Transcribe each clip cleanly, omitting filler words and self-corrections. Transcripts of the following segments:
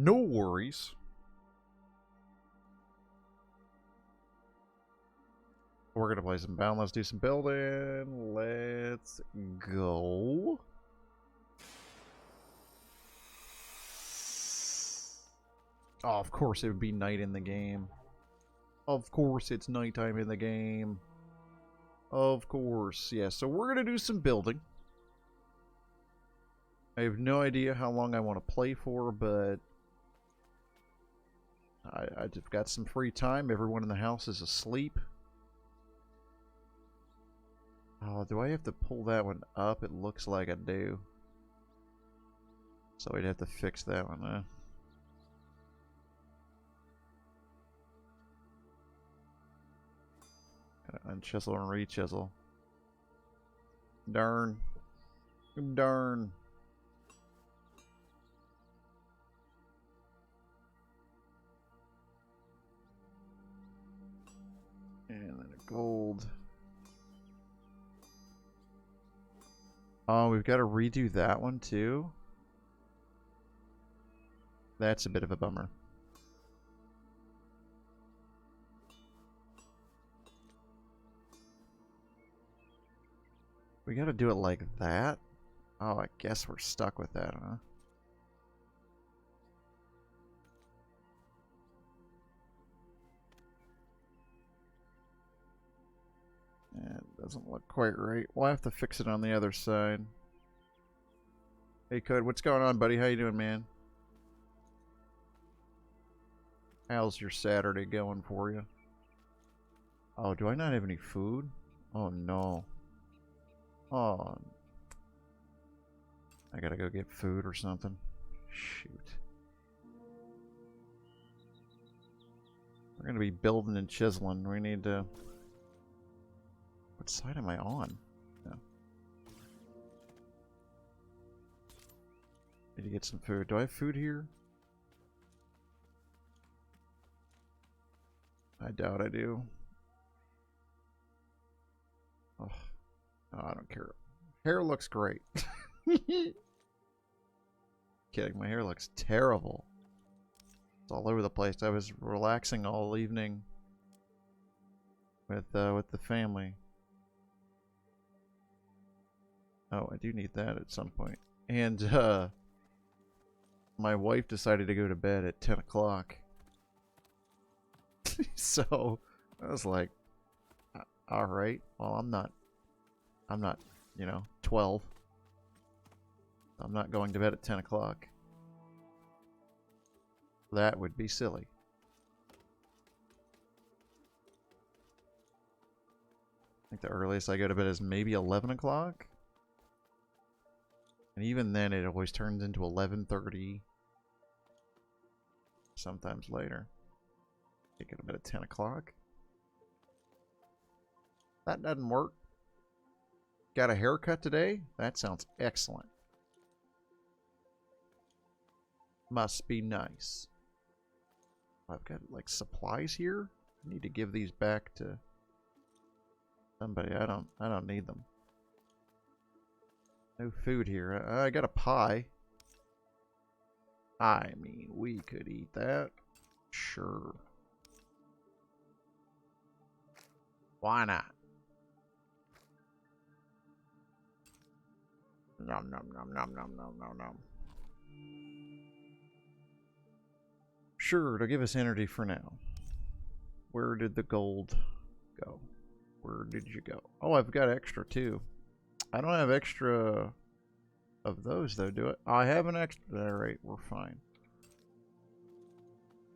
No worries. We're gonna play some Boundless, do some building. Let's go. Oh, of course it would be night in the game. Of course it's nighttime in the game. Of course, yeah. So we're gonna do some building. I have no idea how long I want to play for, but I've got some free time. Everyone in the house is asleep. Oh, do I have to pull that one up? It looks like I do. So we'd have to fix that one, huh? Unchisel and rechisel. Darn. Darn. And then a gold. Oh, we've got to redo that one too? That's a bit of a bummer. We got to do it like that? Oh, I guess we're stuck with that, huh? It doesn't look quite right. We'll have to fix it on the other side. Hey, Code, what's going on, buddy? How you doing, man? How's your Saturday going for you? Oh, do I not have any food? Oh, no. Oh. I gotta go get food or something. Shoot. We're gonna be building and chiseling. We need to... What side am I on? No. Need to get some food. Do I have food here? I doubt I do. Oh, no, I don't care. Hair looks great. Kidding, my hair looks terrible. It's all over the place. I was relaxing all evening with the family. Oh, I do need that at some point. And my wife decided to go to bed at 10 o'clock. So I was like, all right, well, I'm not, you know, 12. I'm not going to bed at 10 o'clock. That would be silly. I think the earliest I go to bed is maybe 11 o'clock. And even then, it always turns into 11:30. Sometimes later. I go to bed at 10 o'clock. That doesn't work. Got a haircut today? That sounds excellent. Must be nice. I've got like supplies here. I need to give these back to somebody. I don't need them. No food here. I got a pie. I mean, we could eat that. Sure. Why not? Nom nom nom nom nom nom nom nom. Sure, to give us energy for now. Where did the gold go? Where did you go? Oh, I've got extra too. I don't have extra of those though, do it? I have an extra. Alright, we're fine.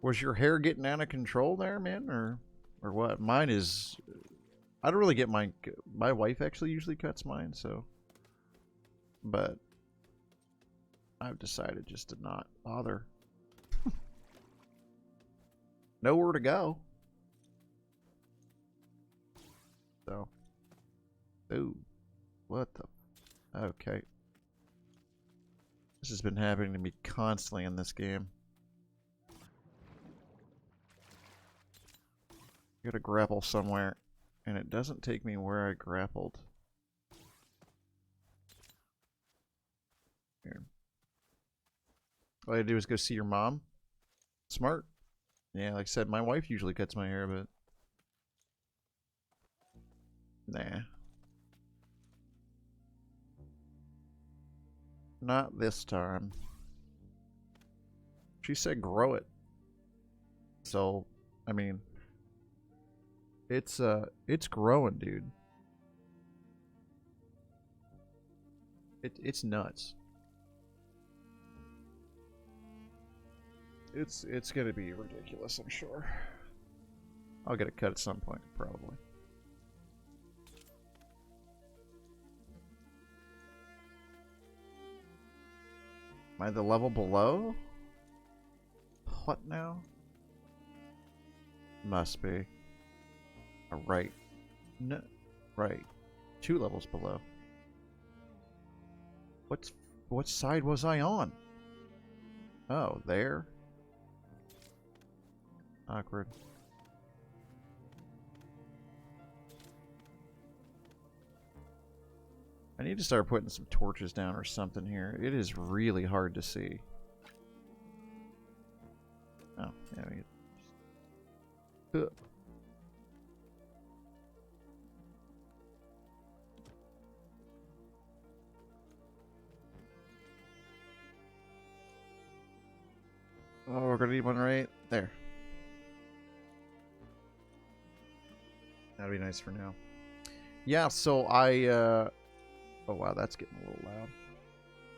Was your hair getting out of control there, man? Or what? Mine is... I don't really get mine. My wife actually usually cuts mine, so... But... I've decided just to not bother. Nowhere to go. So. Ooh. What the... Okay. This has been happening to me constantly in this game. I gotta grapple somewhere, and it doesn't take me where I grappled. Here. All I do is go see your mom. Smart. Yeah, like I said, my wife usually cuts my hair, but nah. Not this time. She said grow it. So, I mean, it's growing, dude. It's nuts. It's gonna be ridiculous, I'm sure. I'll get a cut at some point, probably. Am I the level below? What now? Must be. Right. No. Right. 2 levels below. What side was I on? Oh, there. Awkward. I need to start putting some torches down or something here. It is really hard to see. Oh, yeah. Oh, we're gonna need one right there. That'd be nice for now. Yeah, so oh wow, that's getting a little loud.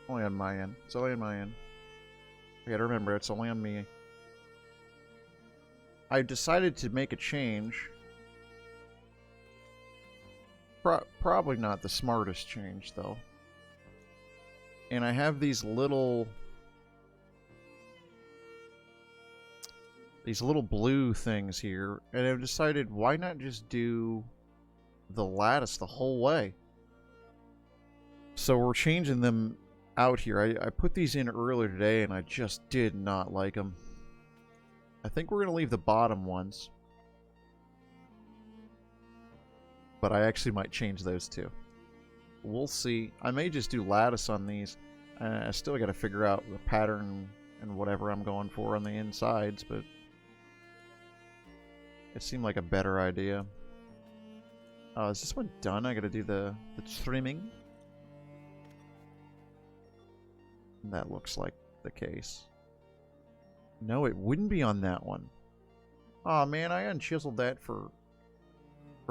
Only on my end. It's only on my end. I gotta remember, it's only on me. I decided to make a change. Probably not the smartest change, though. And I have these little blue things here, and I've decided, why not just do the lattice the whole way? So we're changing them out here. I put these in earlier today, and I just did not like them. I think we're going to leave the bottom ones. But I actually might change those too. We'll see. I may just do lattice on these. I still got to figure out the pattern and whatever I'm going for on the insides, but it seemed like a better idea. Oh, is this one done? I got to do the trimming. That looks like the case. No, it wouldn't be on that one. Aw, oh, man, I unchiseled that for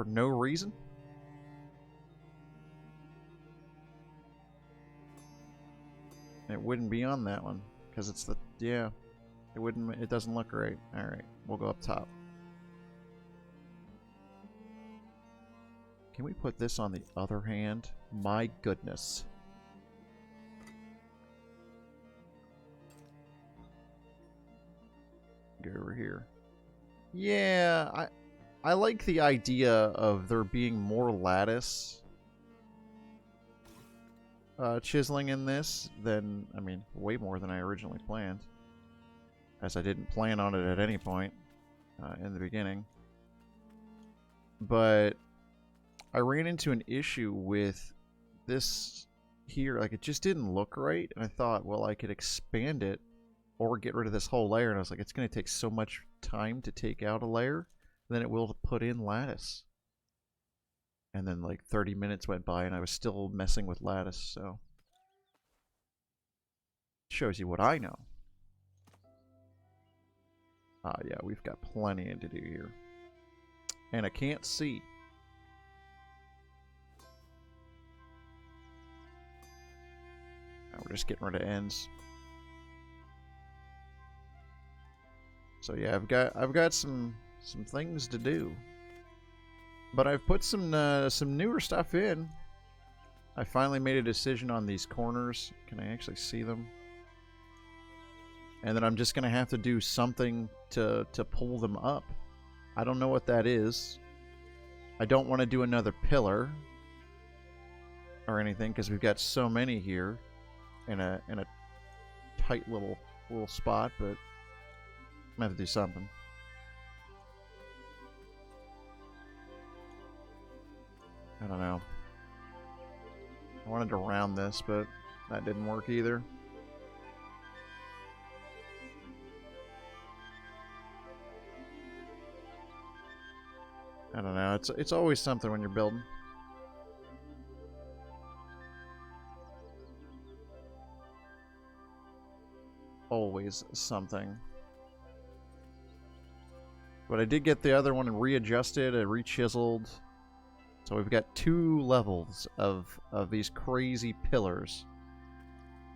no reason. It wouldn't be on that one because it's the, yeah, it doesn't look right. All right, we'll go up top. Can we put this on the other hand? My goodness. Go over here. Yeah, I like the idea of there being more lattice chiseling in this than, I mean, way more than I originally planned, as I didn't plan on it at any point in the beginning. But I ran into an issue with this here, like it just didn't look right, and I thought, well, I could expand it or get rid of this whole layer, and I was like, it's going to take so much time to take out a layer than it will to put in lattice. And then like 30 minutes went by and I was still messing with lattice, so shows you what I know. Ah, yeah, we've got plenty to do here. And I can't see. Now we're just getting rid of ends. So yeah, I've got some things to do. But I've put some newer stuff in. I finally made a decision on these corners. Can I actually see them? And then I'm just gonna have to do something to pull them up. I don't know what that is. I don't want to do another pillar or anything because we've got so many here in a tight little spot, but I'm gonna have to do something. I don't know. I wanted to round this, but that didn't work either. It's always something when you're building. Always something. But I did get the other one readjusted and re-chiseled. So we've got 2 levels of these crazy pillars.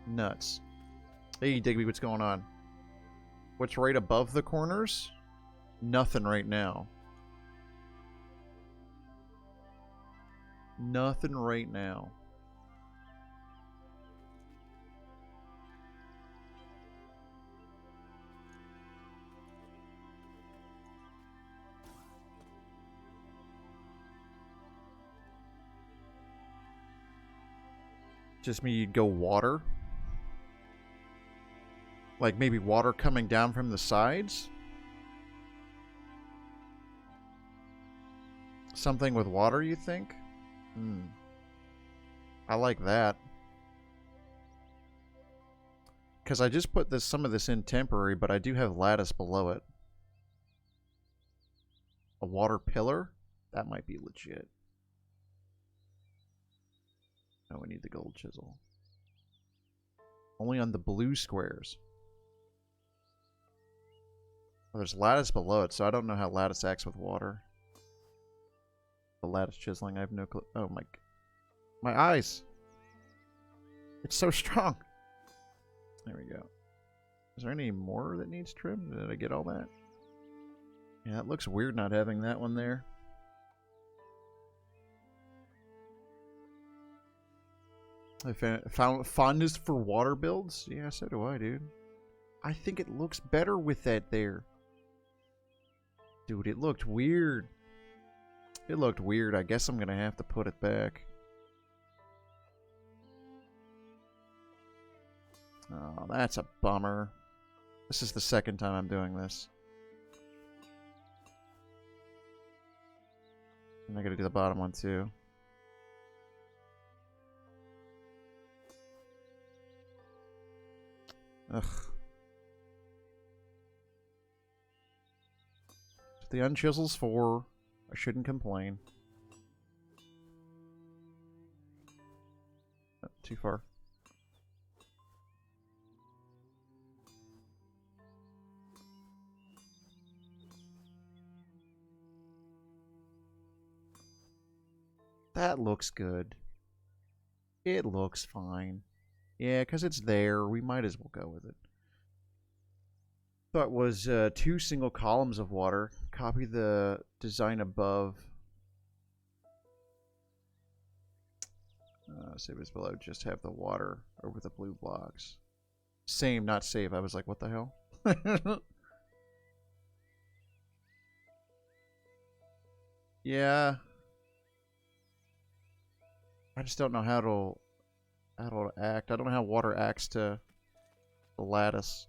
Nuts. Hey, Digby, what's going on? What's right above the corners? Nothing right now. Nothing right now. Just me, you'd go water. Like maybe water coming down from the sides? Something with water, you think? I like that. Because I just put some of this in temporary, but I do have lattice below it. A water pillar? That might be legit. No, we need the gold chisel. Only on the blue squares. Well, there's lattice below it, so I don't know how lattice acts with water. The lattice chiseling, I have no clue. Oh my eyes! It's so strong! There we go. Is there any more that needs trim? Did I get all that? Yeah, it looks weird not having that one there. I found fondness for water builds? Yeah, so do I, dude. I think it looks better with that there. Dude, it looked weird. It looked weird. I guess I'm going to have to put it back. Oh, that's a bummer. This is the second time I'm doing this. And I got to do the bottom one too. Ugh. The unchisel's 4. I shouldn't complain. Oh, too far. That looks good. It looks fine. Yeah, because it's there. We might as well go with it. Thought was 2 single columns of water. Copy the design above. Save as below. Just have the water over the blue blocks. Same, not save. I was like, what the hell? Yeah. I just don't know how to act. I don't know how water acts to the lattice.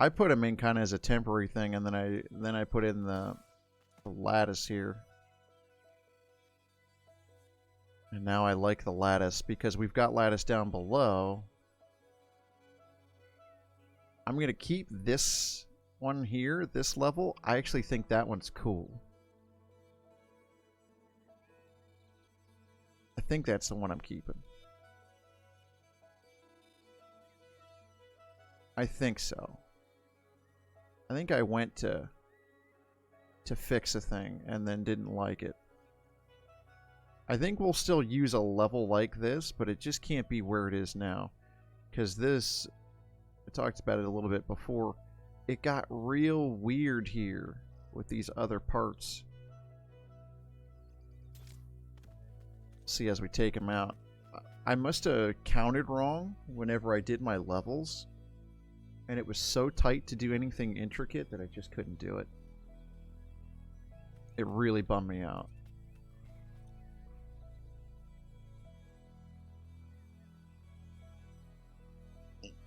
I put them in kind of as a temporary thing, and then I put in the lattice here. And now I like the lattice because we've got lattice down below. I'm going to keep this one here, this level. I actually think that one's cool. I think that's the one I'm keeping. I think so. I think I went to fix a thing and then didn't like it. I think we'll still use a level like this, but it just can't be where it is now. Because this, I talked about it a little bit before, it got real weird here with these other parts. See as we take them out. I must have counted wrong whenever I did my levels. And it was so tight to do anything intricate that I just couldn't do it. It really bummed me out.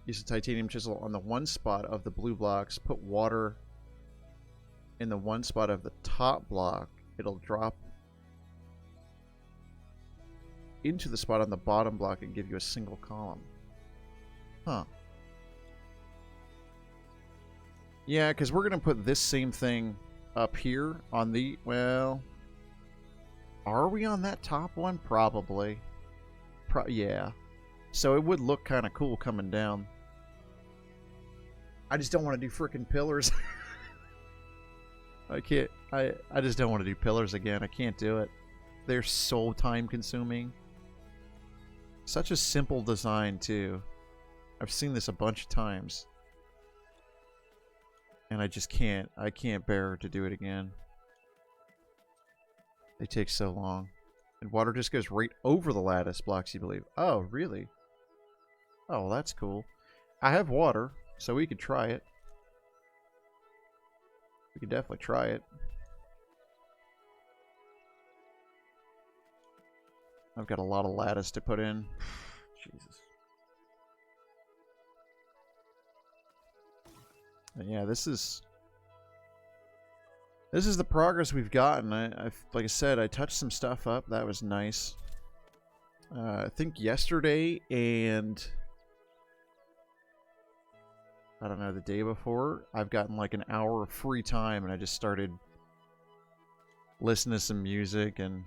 Use a titanium chisel on the one spot of the blue blocks. Put water in the one spot of the top block. It'll drop into the spot on the bottom block and give you a single column. Huh. Yeah, because we're going to put this same thing up here on the, well, are we on that top one? Probably. Yeah. So it would look kind of cool coming down. I just don't want to do freaking pillars. I can't. I just don't want to do pillars again. I can't do it. They're so time consuming. Such a simple design too. I've seen this a bunch of times. And I just can't. I can't bear to do it again. They take so long. And water just goes right over the lattice blocks, you believe. Oh, really? Oh, well, that's cool. I have water, so we could try it. We could definitely try it. I've got a lot of lattice to put in. Jesus. And yeah, this is the progress we've gotten. Like I said, I touched some stuff up. That was nice. I think yesterday and I don't know, the day before, I've gotten like an hour of free time, and I just started listening to some music and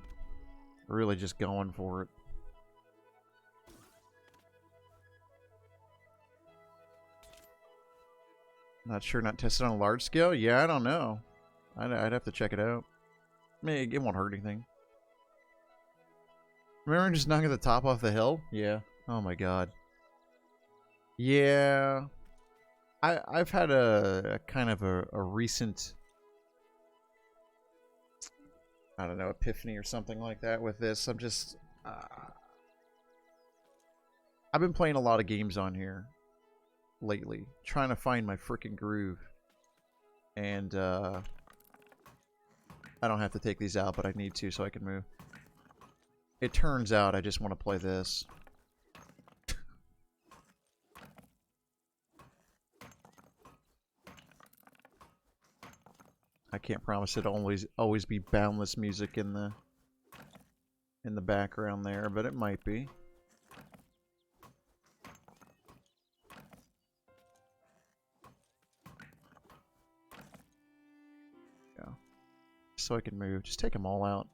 really just going for it. Not sure, not tested on a large scale? Yeah, I don't know. I'd have to check it out. I mean, it won't hurt anything. Remember just knocking the top off the hill? Yeah. Oh my god. Yeah. I've had a kind of a recent, I don't know, epiphany or something like that with this. I'm just... I've been playing a lot of games on here lately, trying to find my freaking groove. And, I don't have to take these out, but I need to so I can move. It turns out I just want to play this. I can't promise it'll always be Boundless music in the background there, but it might be. Yeah. So I can move. Just take them all out.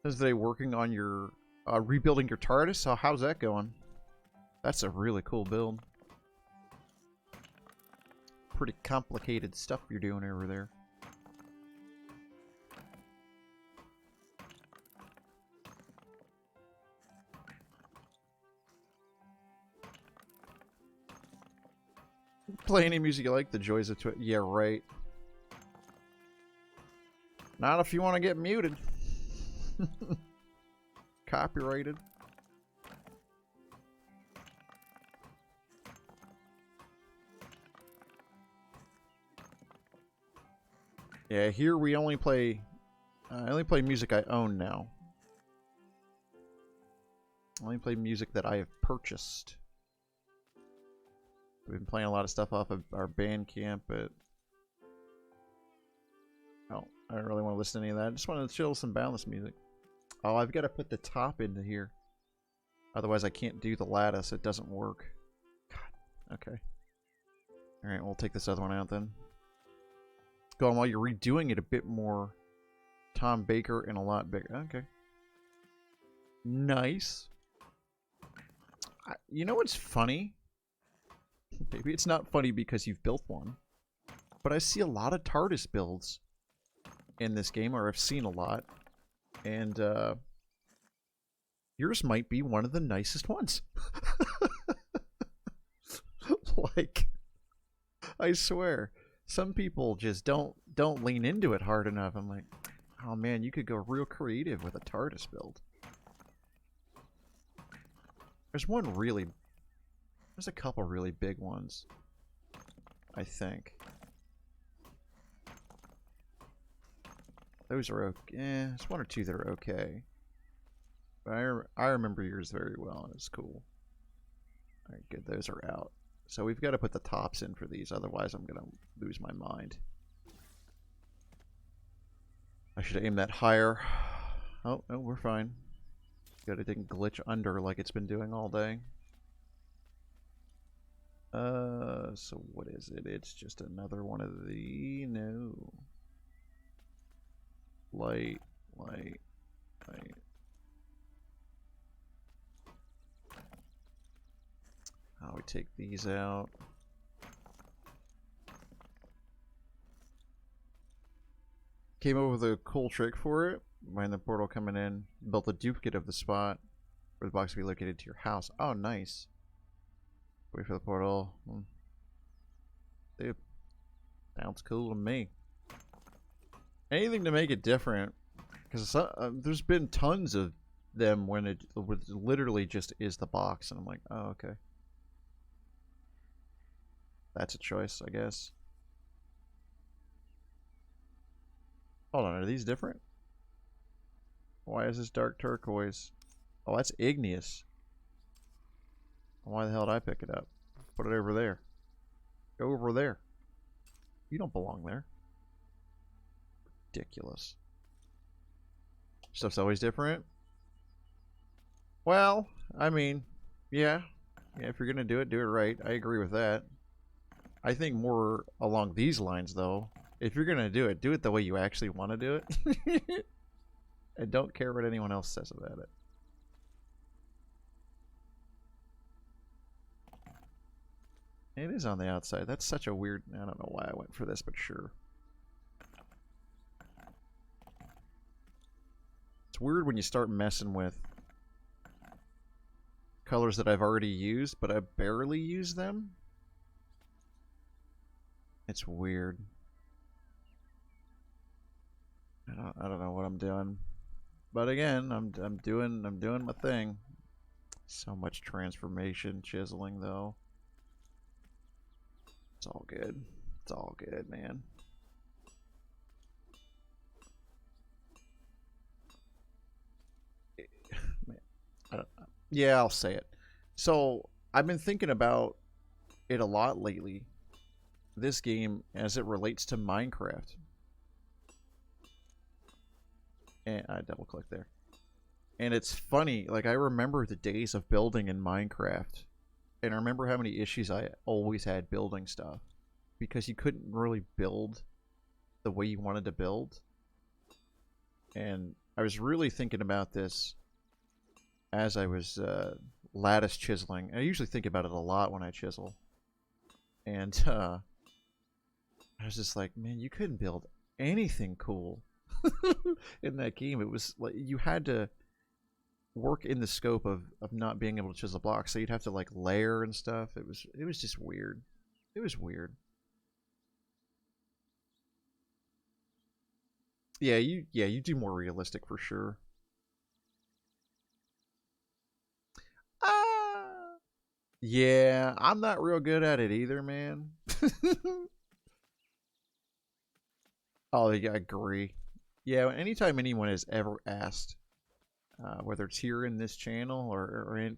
Is they working on your rebuilding your TARDIS? So how's that going? That's a really cool build. Pretty complicated stuff you're doing over there. Play any music you like. The joys of Twitch. Yeah, right. Not if you want to get muted. Copyrighted. Yeah, here we only play... I only play music I own now. I only play music that I have purchased. We've been playing a lot of stuff off of our Bandcamp, but... Oh, I don't really want to listen to any of that. I just want to chill some Boundless music. Oh, I've got to put the top into here. Otherwise I can't do the lattice. It doesn't work. God, okay. Alright, we'll take this other one out then. Go on while you're redoing it a bit more Tom Baker and a lot bigger. Okay. Nice. You know what's funny? Maybe it's not funny because you've built one. But I see a lot of TARDIS builds in this game, or I've seen a lot. And yours might be one of the nicest ones. Like, I swear. Some people just don't lean into it hard enough. I'm like, oh man, you could go real creative with a TARDIS build. There's one really... There's a couple really big ones, I think. Those are okay. There's one or two that are okay. But I remember yours very well, and it's cool. Alright, good. Those are out. So we've got to put the tops in for these, otherwise I'm going to lose my mind. I should aim that higher. Oh, no, we're fine. Good, it didn't glitch under like it's been doing all day. So what is it? It's just another one of the... No. Light, light, light. How we take these out. Came up with a cool trick for it. Behind the portal coming in, built a duplicate of the spot where the box will be located to your house. Oh, nice. Wait for the portal. Dude, sounds cool to me. Anything to make it different, because there's been tons of them when it literally just is the box, and I'm like, oh, okay. That's a choice, I guess. Hold on, are these different? Why is this dark turquoise? Oh, that's igneous. Why the hell did I pick it up? Put it over there. Go over there. You don't belong there. Ridiculous. Stuff's always different? Well, I mean, yeah. Yeah, if you're gonna do it right. I agree with that. I think more along these lines, though. If you're gonna do it the way you actually want to do it. And don't care what anyone else says about it. It is on the outside. That's such a weird... I don't know why I went for this, but sure. It's weird when you start messing with colors that I've already used, but I barely use them. It's weird. I don't know what I'm doing. But again, I'm doing my thing. So much transformation, chiseling though. It's all good. It's all good, man. Yeah, I'll say it. So I've been thinking about it a lot lately. This game as it relates to Minecraft. And I double click there. And it's funny, like I remember the days of building in Minecraft. And I remember how many issues I always had building stuff. Because you couldn't really build the way you wanted to build. And I was really thinking about this as I was lattice chiseling. I usually think about it a lot when I chisel. And I was just like, man, you couldn't build anything cool in that game. It was like you had to work in the scope of not being able to chisel blocks, so you'd have to like layer and stuff. It was just weird. It was weird. Yeah, you do more realistic for sure. Yeah, I'm not real good at it either, man. Oh, yeah, I agree. Yeah, anytime anyone has ever asked, whether it's here in this channel or in,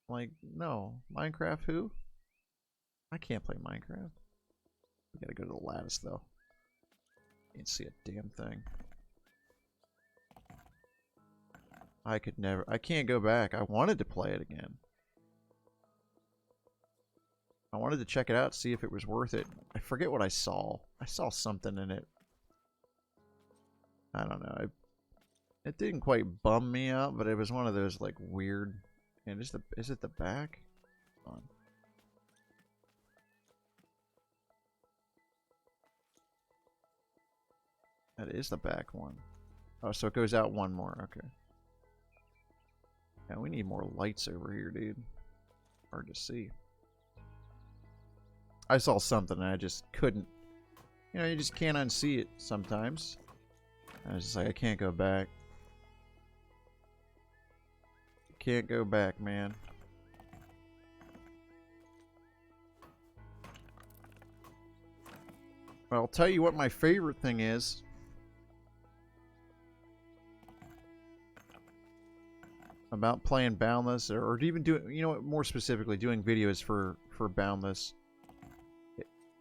like, no, Minecraft who? I can't play Minecraft. We gotta go to the lattice, though. Can't see a damn thing. I could never, I can't go back. I wanted to play it again. I wanted to check it out, see if it was worth it. I forget what I saw. I saw something in it. I don't know. It didn't quite bum me out, but it was one of those like weird. And is it the back? Hold on. That is the back one. Oh, so it goes out one more. Okay. Yeah, we need more lights over here, dude. Hard to see. I saw something and I just couldn't. You know, you just can't unsee it sometimes. I was just like, I can't go back. Can't go back, man. Well, I'll tell you what my favorite thing is. About playing Boundless, or even doing, you know, more specifically, doing videos for Boundless,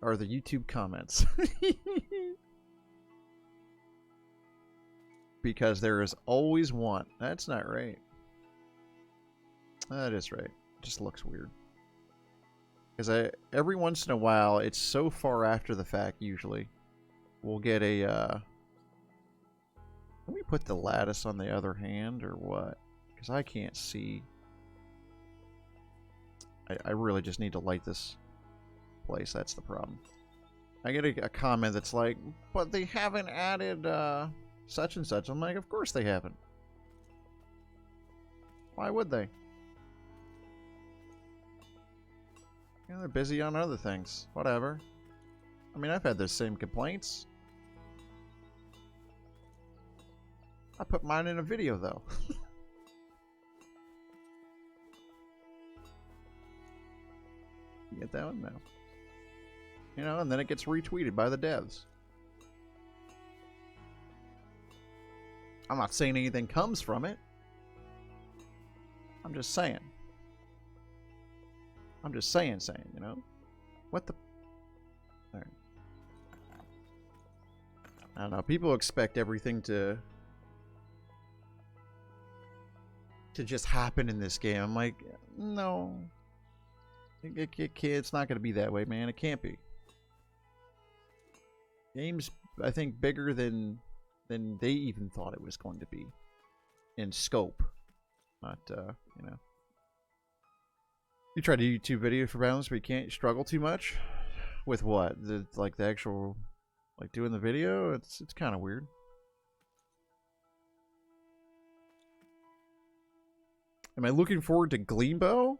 are the YouTube comments. Because there is always one. That's not right. That is right. It just looks weird. Because every once in a while, it's so far after the fact, usually, we'll get a, Can we put the lattice on the other hand, or what? Because I can't see. I really just need to light this place. That's the problem. I get a comment that's like, but they haven't added such and such. I'm like, of course they haven't. Why would they? You know, they're busy on other things. Whatever. I mean, I've had those same complaints. I put mine in a video, though. You get that one? No. You know, and then it gets retweeted by the devs. I'm not saying anything comes from it. I'm just saying. I'm just saying, you know? What the... Alright. I don't know. People expect everything to just happen in this game. I'm like, no. It's not going to be that way, man. It can't be. Game's, I think, bigger than they even thought it was going to be. In scope. Not, you know. You tried a YouTube video for Boundless, but you can't struggle too much? With what? The actual, like, doing the video? It's kind of weird. Am I looking forward to Gleambow?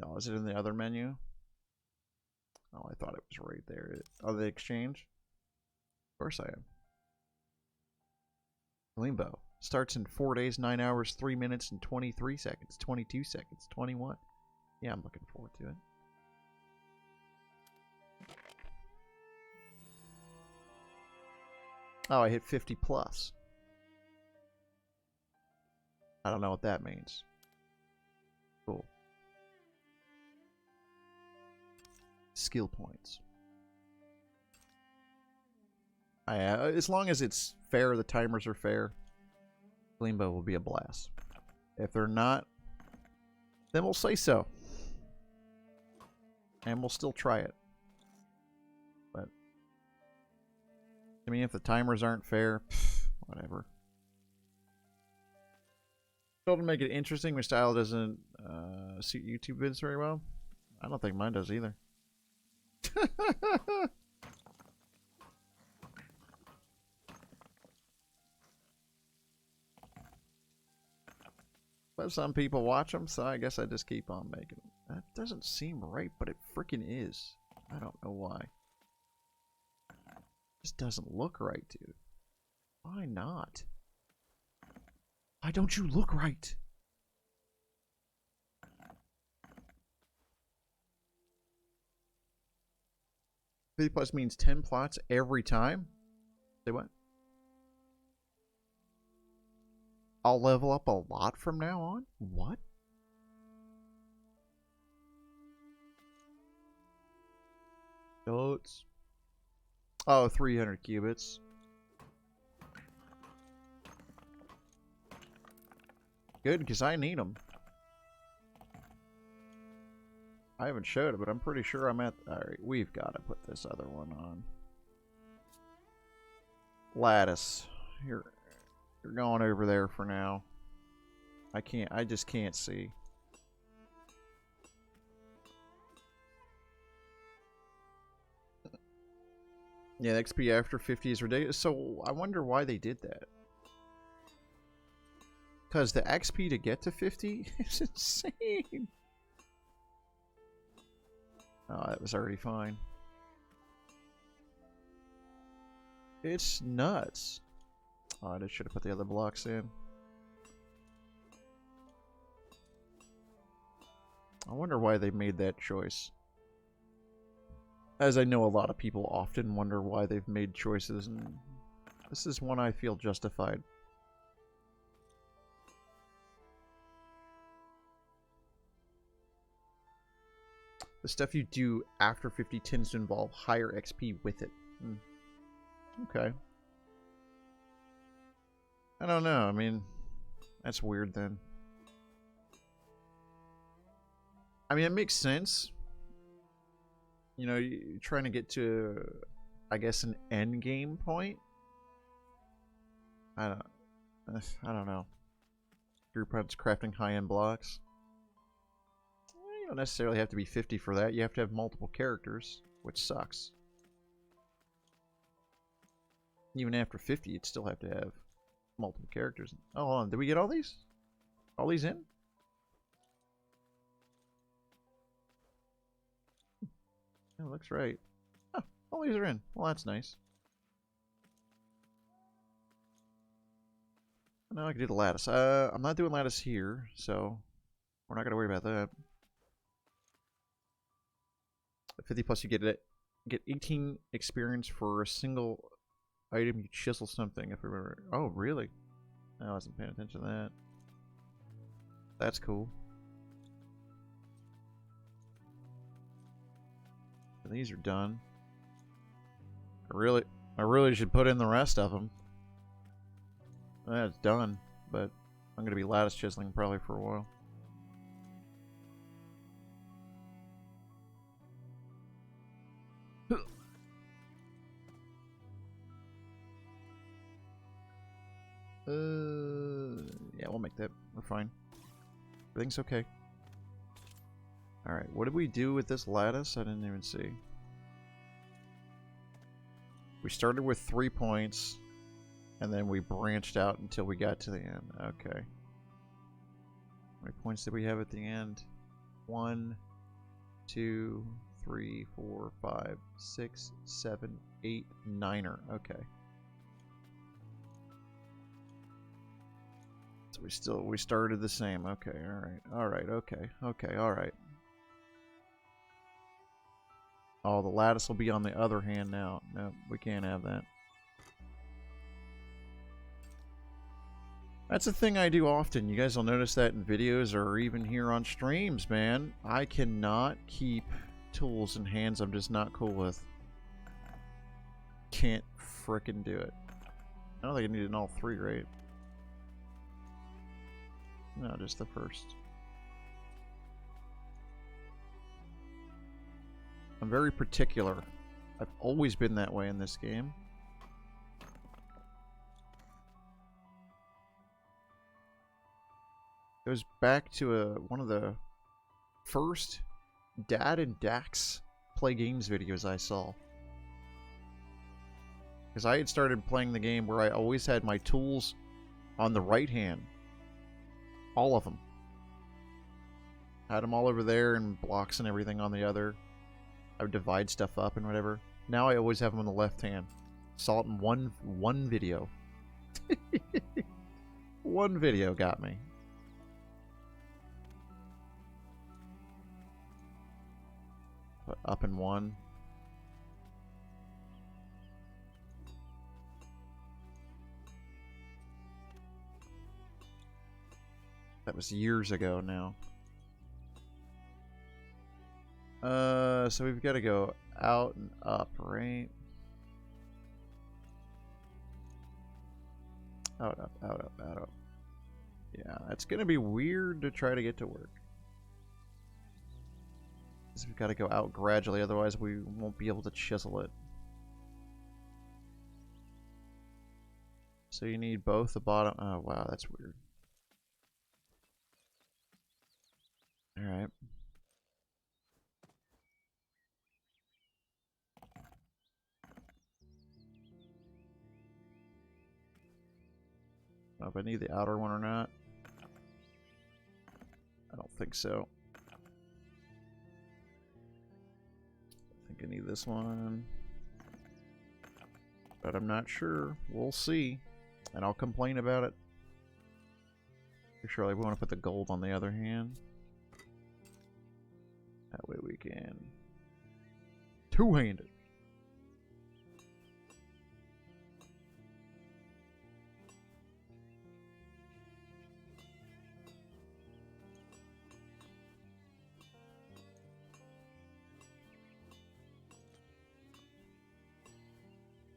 No, is it in the other menu? Oh, I thought it was right there. Oh, the exchange? Of course I am. Gleambow. Starts in 4 days, 9 hours, 3 minutes, and 23 seconds. 22 seconds. 21. Yeah, I'm looking forward to it. Oh, I hit 50 plus. I don't know what that means. Cool. Skill points. As long as it's fair, the timers are fair, Gleambow will be a blast. If they're not, then we'll say so. And we'll still try it. But, I mean, if the timers aren't fair, whatever. To make it interesting, my style doesn't suit YouTube vids very well. I don't think mine does either. But some people watch them, so I guess I just keep on making them. That doesn't seem right, but it freaking is. I don't know why. It just doesn't look right, dude. Why not? Why don't you look right? 50 plus means 10 plots every time? Say what? I'll level up a lot from now on? What? Goats. Oh, 300 cubits. Good, because I need them. I haven't showed it, but I'm pretty sure I'm at... Alright, we've got to put this other one on. Lattice. You're going over there for now. I just can't see. Yeah, XP after 50 is ridiculous. So, I wonder why they did that. Because the XP to get to 50 is insane. Oh, that was already fine. It's nuts. Oh, I just should have put the other blocks in. I wonder why they made that choice. As I know a lot of people often wonder why they've made choices, and this is one I feel justified. The stuff you do after 50 tends to involve higher XP with it. Okay. I don't know. I mean, that's weird then. I mean, it makes sense. You know, you're trying to get to, I guess, an end game point. I don't know. Group hunts crafting high-end blocks. You don't necessarily have to be 50 for that. You have to have multiple characters, which sucks. Even after 50, you'd still have to have multiple characters. Oh, hold on. Did we get all these? All these in? Yeah, looks right. Oh, all these are in. Well, that's nice. Now I can do the lattice. I'm not doing lattice here, so we're not going to worry about that. 50 plus, you get 18 experience for a single item. You chisel something, if I remember. Oh, really? I wasn't paying attention to that. That's cool. And these are done. I really should put in the rest of them. That's done, but I'm going to be lattice chiseling probably for a while. Yeah, we'll make that. We're fine. Everything's okay. Alright, what did we do with this lattice? I didn't even see. We started with 3 points, and then we branched out until we got to the end. Okay. How many points did we have at the end? 1, 2, 3, 4, 5, 6, 7, 8, 9er. Okay. So we started the same. Okay, alright, okay, alright. Oh, the lattice will be on the other hand now. No, we can't have that. That's a thing I do often. You guys will notice that in videos or even here on streams, man. I cannot keep tools in hands I'm just not cool with. Can't frickin' do it. I don't think I need it in all 3, right? No, just the first. I'm very particular. I've always been that way in this game. Goes back to one of the first Dad and Dax play games videos I saw. Because I had started playing the game where I always had my tools on the right hand. All of them. Had them all over there and blocks and everything on the other. I would divide stuff up and whatever. Now I always have them on the left hand. Saw it in one video. One video got me. Put up in 1. That was years ago now. So we've got to go out and up, right? Out, up, out, up, out, up. Yeah, that's gonna be weird to try to get to work. Because we've got to go out gradually, otherwise we won't be able to chisel it. So you need both the bottom. Oh, wow, that's weird. Alright. I don't know if I need the outer one or not. I don't think so. I think I need this one. But I'm not sure. We'll see. And I'll complain about it. Surely we want to put the gold on the other hand. That way we can two-handed.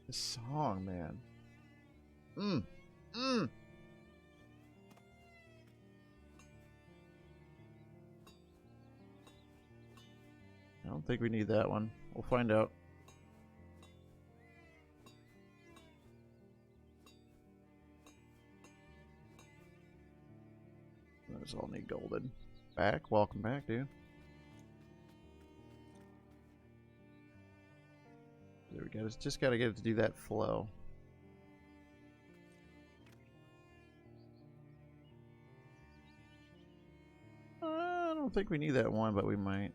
This song, man. think we need that one. We'll find out. Those all need golden. Back? Welcome back, dude. There we go. Just gotta get it to do that flow. I don't think we need that one, but we might.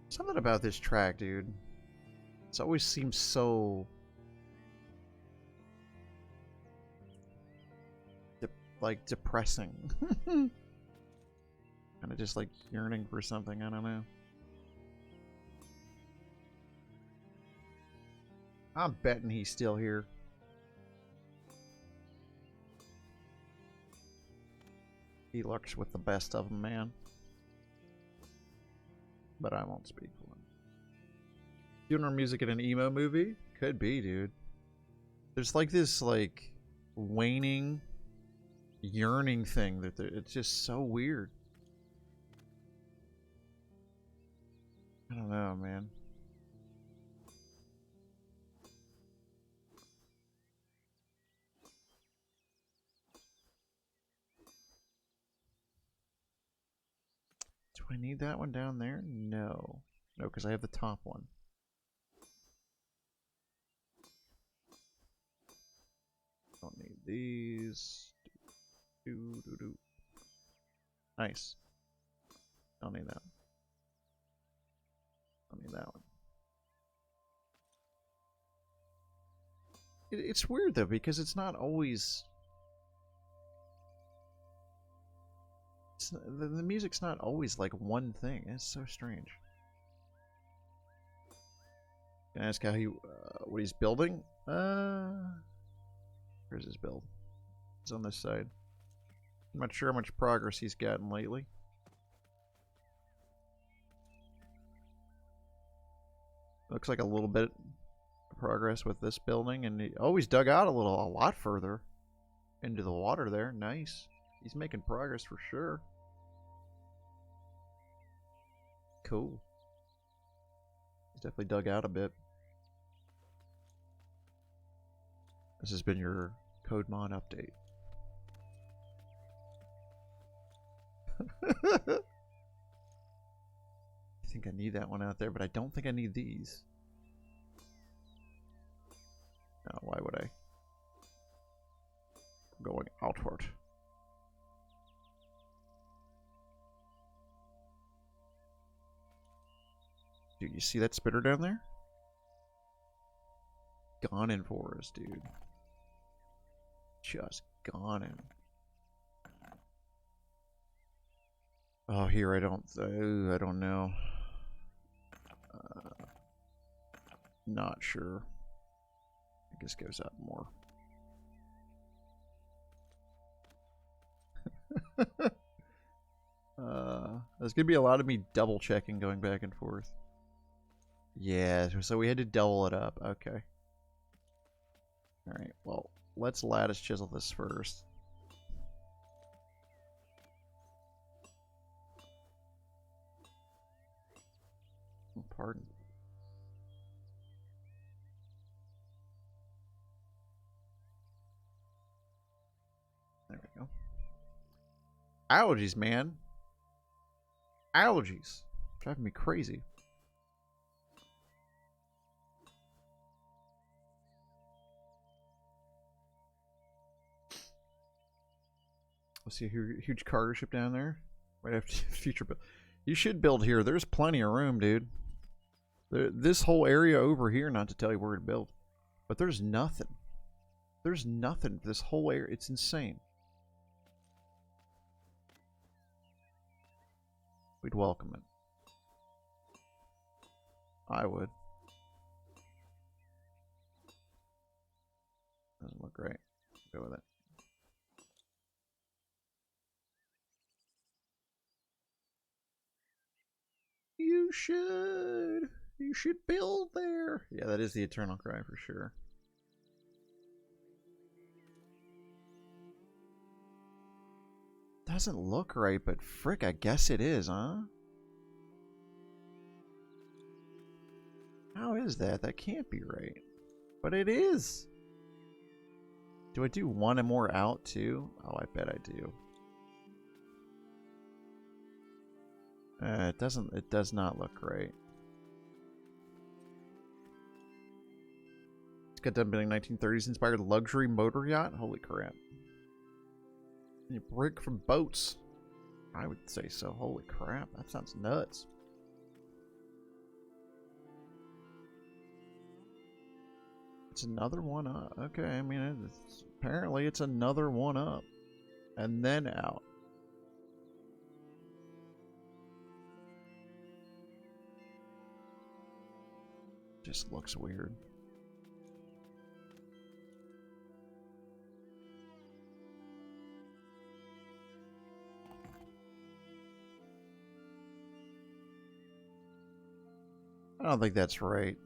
Something about this track, dude. It always seems so... like, depressing. Kind of just, like, yearning for something, I don't know. I'm betting he's still here. He lurks with the best of them, man. But I won't speak for him. Doing our music in an emo movie? Could be, dude. There's like this, like, waning, yearning thing that it's just so weird. I don't know, man. Do I need that one down there? No. No, because I have the top one. Don't need these. Nice. Don't need that one. Don't need that one. It's weird though, because it's not always... the music's not always like one thing. It's so strange. Can I ask how he, what he's building? Where's his build? It's on this side. I'm not sure how much progress he's gotten lately. Looks like a little bit of progress with this building, and he always dug out a lot further into the water there. Nice. He's making progress for sure. Cool. He's definitely dug out a bit. This has been your CodeMon update. I think I need that one out there, but I don't think I need these. No, why would I? I'm going outward. Dude, you see that spitter down there? Gone in for us, dude. Just gone in. Oh, here I don't know. Not sure. I guess goes up more. There's gonna be a lot of me double checking going back and forth. Yeah, so we had to double it up. Okay. Alright, well, let's lattice chisel this first. Oh, pardon. There we go. Allergies, man. Allergies. Driving me crazy. Let's see a huge cargo ship down there. Right after future build. You should build here. There's plenty of room, dude. This whole area over here, not to tell you where to build. But there's nothing. There's nothing. This whole area, it's insane. We'd welcome it. I would. Doesn't look great. Go with it. You should. You should build there. Yeah, that is the eternal cry for sure. Doesn't look right, but frick, I guess it is, huh? How is that? That can't be right. But it is. Do I do one and more out too? Oh, I bet I do. It doesn't. It does not look right. It's got done building 1930s inspired luxury motor yacht. Holy crap! You brick from boats. I would say so. Holy crap! That sounds nuts. It's another one up. Okay, I mean, apparently it's another one up, and then out. Just looks weird. I don't think that's right.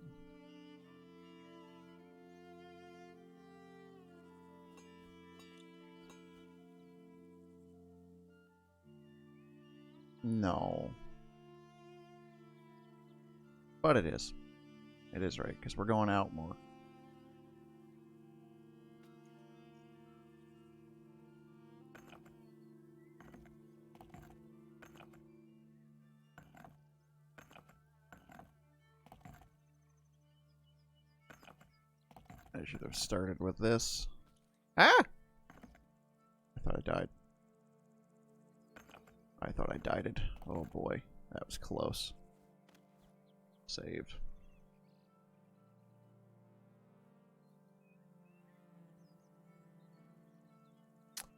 No. But it is. It is right, because we're going out more. I should have started with this. Ah! I thought I died. I thought I died it. Oh boy, that was close. Saved.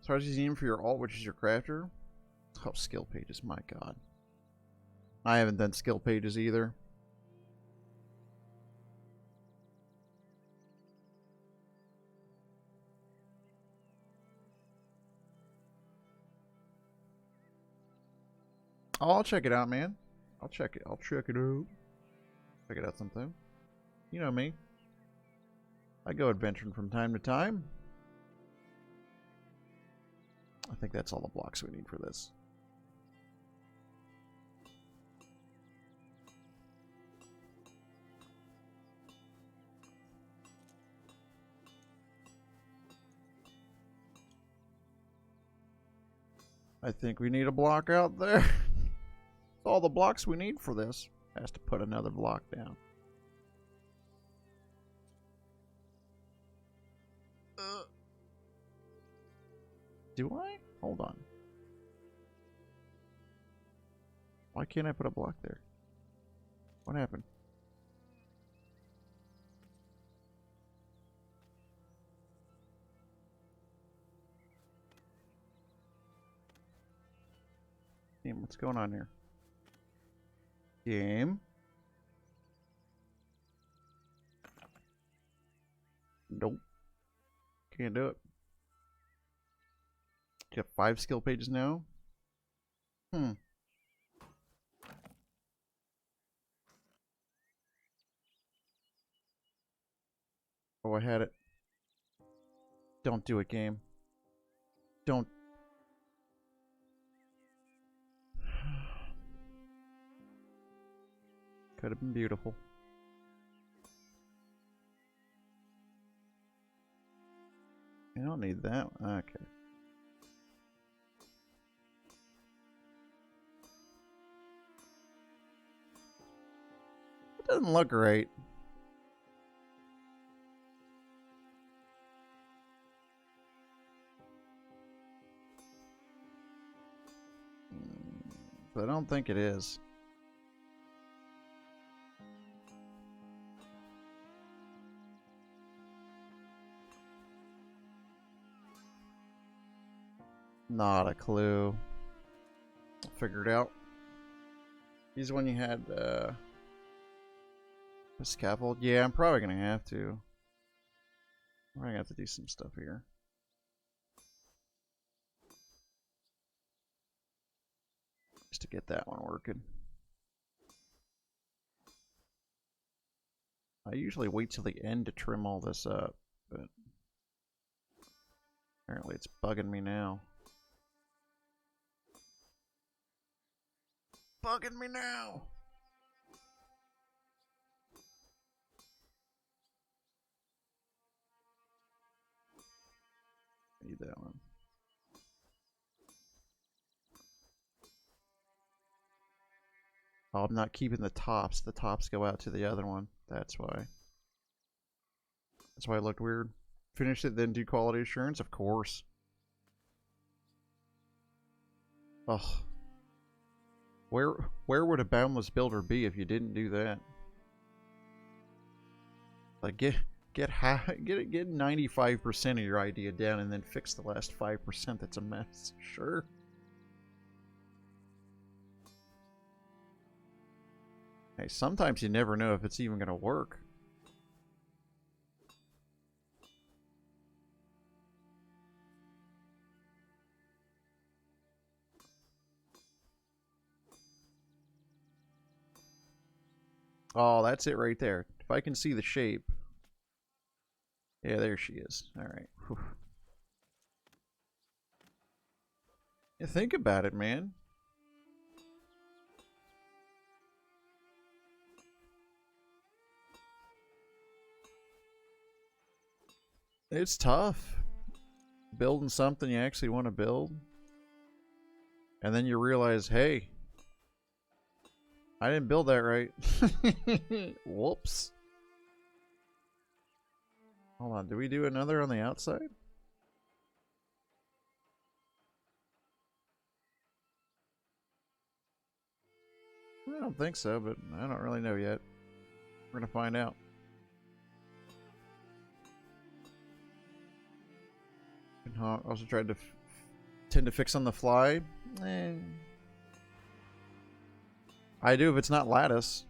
As far as you need for your alt, which is your crafter. Oh, skill pages, my god. I haven't done skill pages either. Oh, I'll check it out, man. I'll check it. I'll check it out. Check it out sometime. You know me. I go adventuring from time to time. I think that's all the blocks we need for this. I think we need a block out there. All the blocks we need for this. Has to put another block down. Do I? Hold on. Why can't I put a block there? What happened? Game, what's going on here? Game? Nope. Can't do it. You have 5 skill pages now? Hmm. Oh, I had it. Don't do it, game. Don't. Could have been beautiful. You don't need that. Okay. It doesn't look right. But I don't think it is. Not a clue. Figure it out. He's when you had a scaffold. Yeah, I'm probably gonna have to. I'm gonna have to do some stuff here. Just to get that one working. I usually wait till the end to trim all this up, but apparently it's bugging me now. Bugging me now! Need that one. Oh, I'm not keeping the tops. The tops go out to the other one. That's why. That's why it looked weird. Finish it, then do quality assurance? Of course. Ugh. Where would a Boundless builder be if you didn't do that? Like get 95% of your idea down and then fix the last 5% that's a mess. Sure. Hey, sometimes you never know if it's even going to work. Oh, that's it right there. If I can see the shape. Yeah, there she is. Alright. Yeah, think about it, man. It's tough. Building something you actually want to build. And then you realize, hey, I didn't build that right. Whoops. Hold on, do we do another on the outside? I don't think so, but I don't really know yet. We're gonna find out. I also tried to tend to fix on the fly. I do if it's not lattice.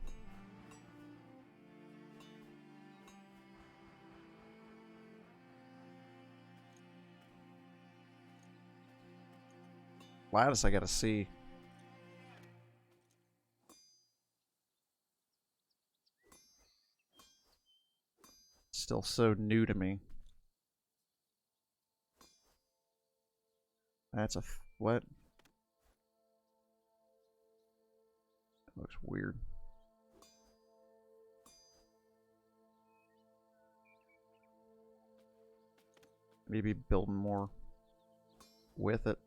Lattice I gotta see. Still so new to me. That's a what? That looks weird. Maybe building more with it.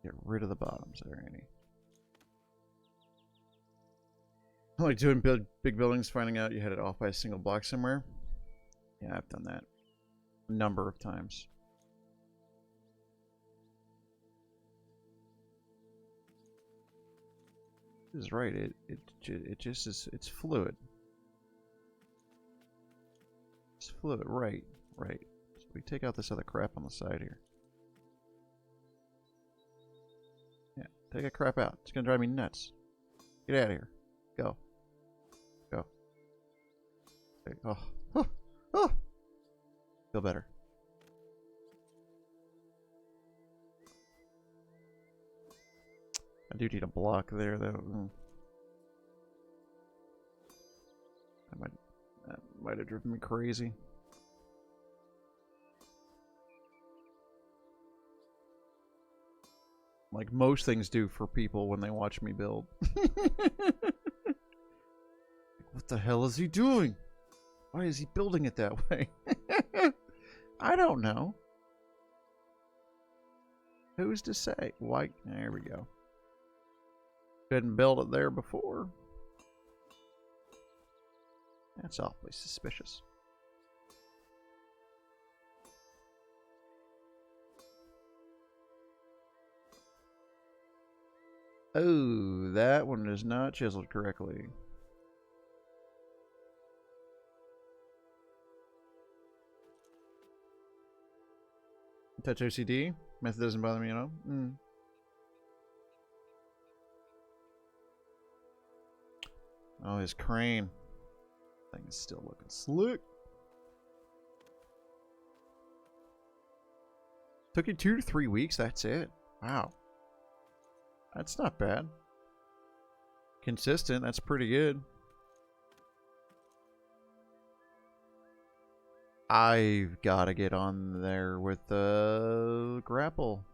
Get rid of the bottoms there, Annie. I like doing big buildings, finding out you had it off by a single block somewhere. Yeah, I've done that a number of times. This is right. It just is. It's fluid. It's fluid. Right. Right. So we take out this other crap on the side here. Yeah. Take that crap out. It's gonna drive me nuts. Get out of here. Go. Go. Okay. Oh. Oh. Oh. Feel better. I do need a block there, though. That might have driven me crazy. Like most things do for people when they watch me build. What the hell is he doing? Why is he building it that way? I don't know. Who's to say? Why? There we go. Couldn't build it there before. That's awfully suspicious. Oh, that one is not chiseled correctly. Touch OCD? Method doesn't bother me at all. Oh, his crane. Thing is still looking slick. Took you 2 to 3 weeks, that's it. Wow. That's not bad. Consistent, that's pretty good. I've got to get on there with the grapple.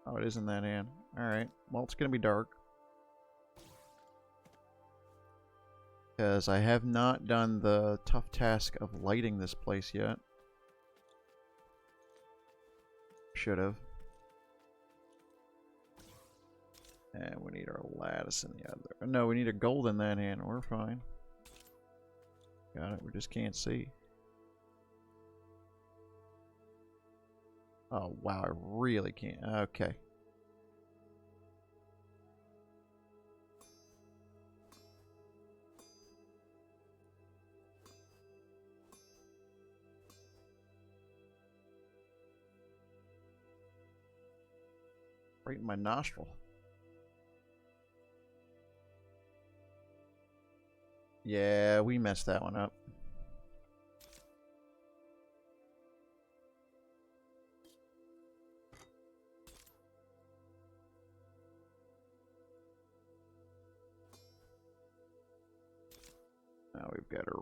Oh, it is in that hand. Alright. Well, it's going to be dark. Because I have not done the tough task of lighting this place yet. Should have. And we need our lattice in the other. No, we need a gold in that hand. We're fine. Got it. We just can't see. Oh, wow. I really can't. Okay. Right in my nostril. Yeah, we messed that one up. Now we've got to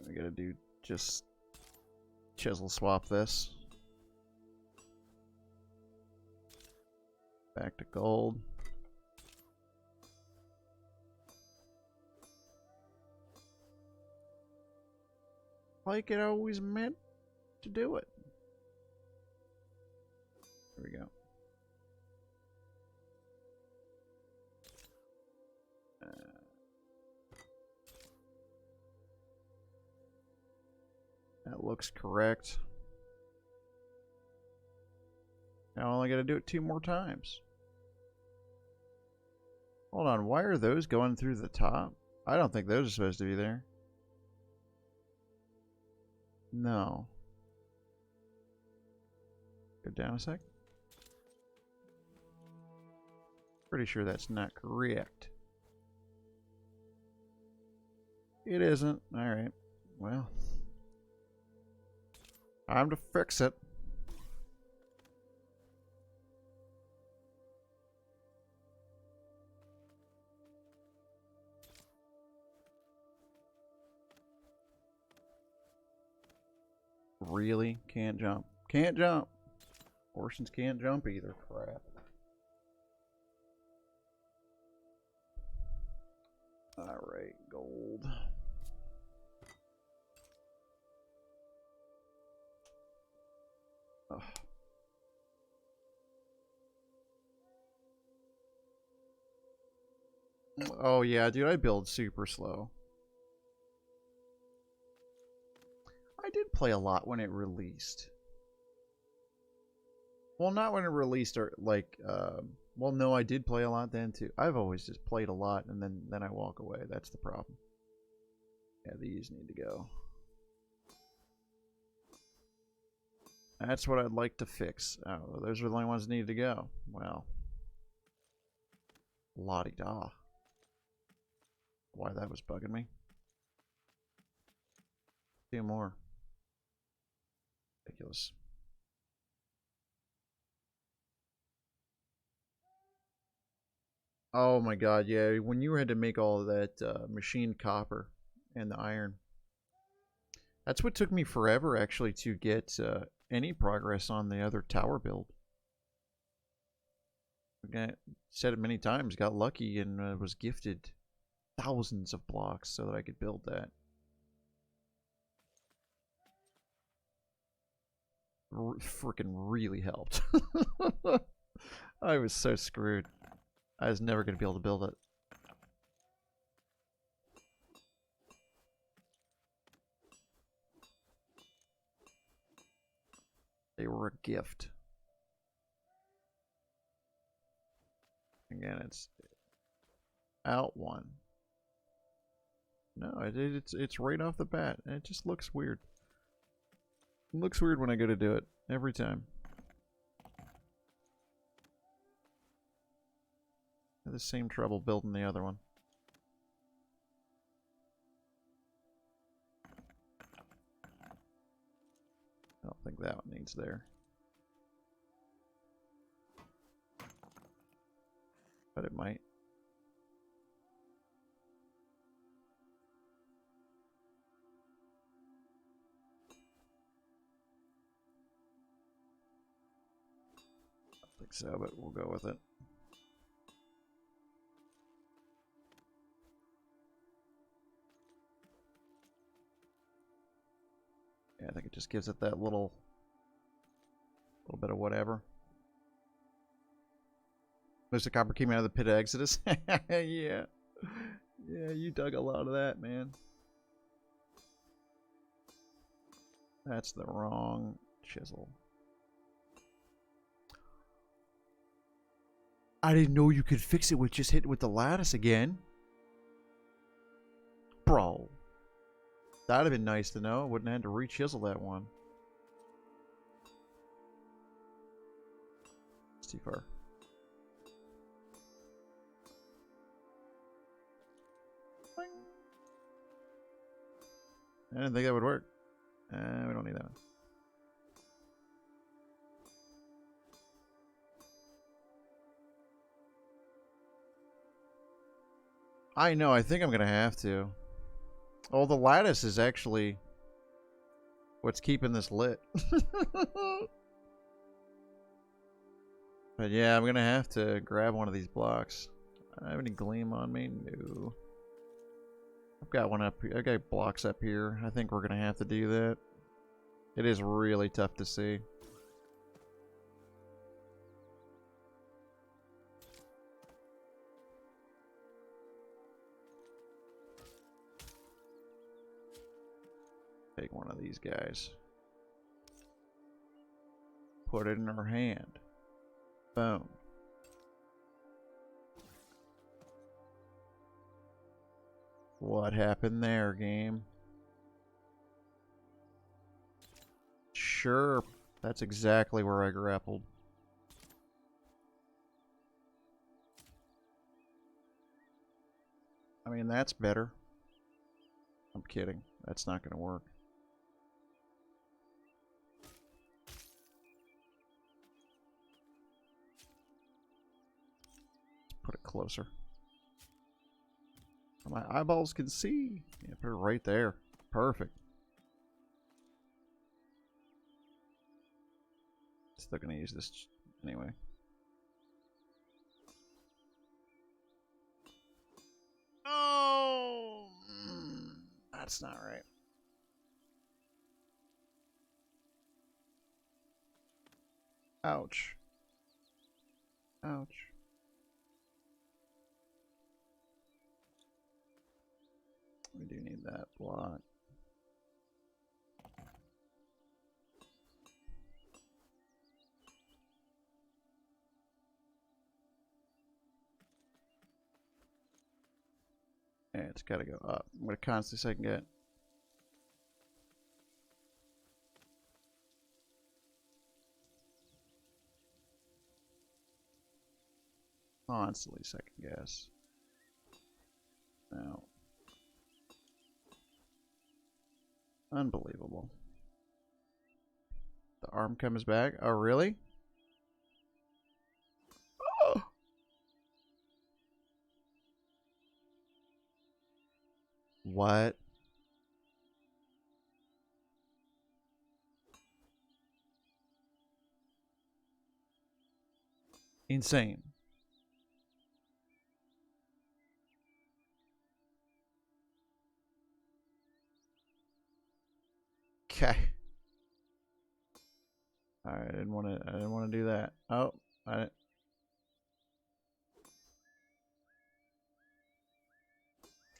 we got to do just chisel swap this. Back to gold. Like it always meant to do it. There we go. That looks correct. Now I only got to do it 2 more times. Hold on, why are those going through the top? I don't think those are supposed to be there. No. Go down a sec. Pretty sure that's not correct. It isn't. Alright. Well. Time to fix it. Really? Can't jump. Can't jump. Portions can't jump either. Crap. Alright, gold. Ugh. Oh yeah, dude, I build super slow. I did play a lot when it released. Well, not when it released, or like, well, no, I did play a lot then too. I've always just played a lot and then I walk away. That's the problem. Yeah, these need to go. That's what I'd like to fix. Oh, those are the only ones that need to go. Well, la-di-da. Why that was bugging me. 2 more. Ridiculous. Oh my god, yeah, when you had to make all of that machined copper and the iron. That's what took me forever, actually, to get any progress on the other tower build. I said it many times, got lucky and was gifted thousands of blocks so that I could build that. Freaking really helped. I was so screwed. I was never going to be able to build it. They were a gift. Again, it's out 1. No, it's right off the bat, and it just looks weird. It looks weird when I go to do it every time. I had the same trouble building the other one. I don't think that one needs there. But it might. so, but we'll go with it. Yeah, I think it just gives it that little bit of whatever. Mr. Copper came out of the pit of Exodus. Yeah. Yeah, you dug a lot of that, man. That's the wrong chisel. I didn't know you could fix it with just hitting with the lattice again. Bro. That'd have been nice to know. Wouldn't have had to re-chisel that one. It's too far. I didn't think that would work. We don't need that one. I know, I think I'm gonna have to. Oh, the lattice is actually what's keeping this lit. But yeah, I'm gonna have to grab one of these blocks. I have any gleam on me? No. I've got one up here. I got blocks up here. I think we're gonna have to do that. It is really tough to see. Take one of these guys. Put it in our hand. Boom. What happened there, game? Sure, that's exactly where I grappled. I mean, that's better. I'm kidding. That's not going to work. Let's put it closer. My eyeballs can see. Yeah, put it right there. Perfect. Still gonna use this anyway. Oh, that's not right. Ouch. Ouch. We do need that block. Yeah, it's got to go up. I'm going to constantly second get. Constantly second guess. Now. Unbelievable. The arm comes back. Oh, really? Oh. What? Insane. Okay. I didn't want to do that. Oh, I didn't.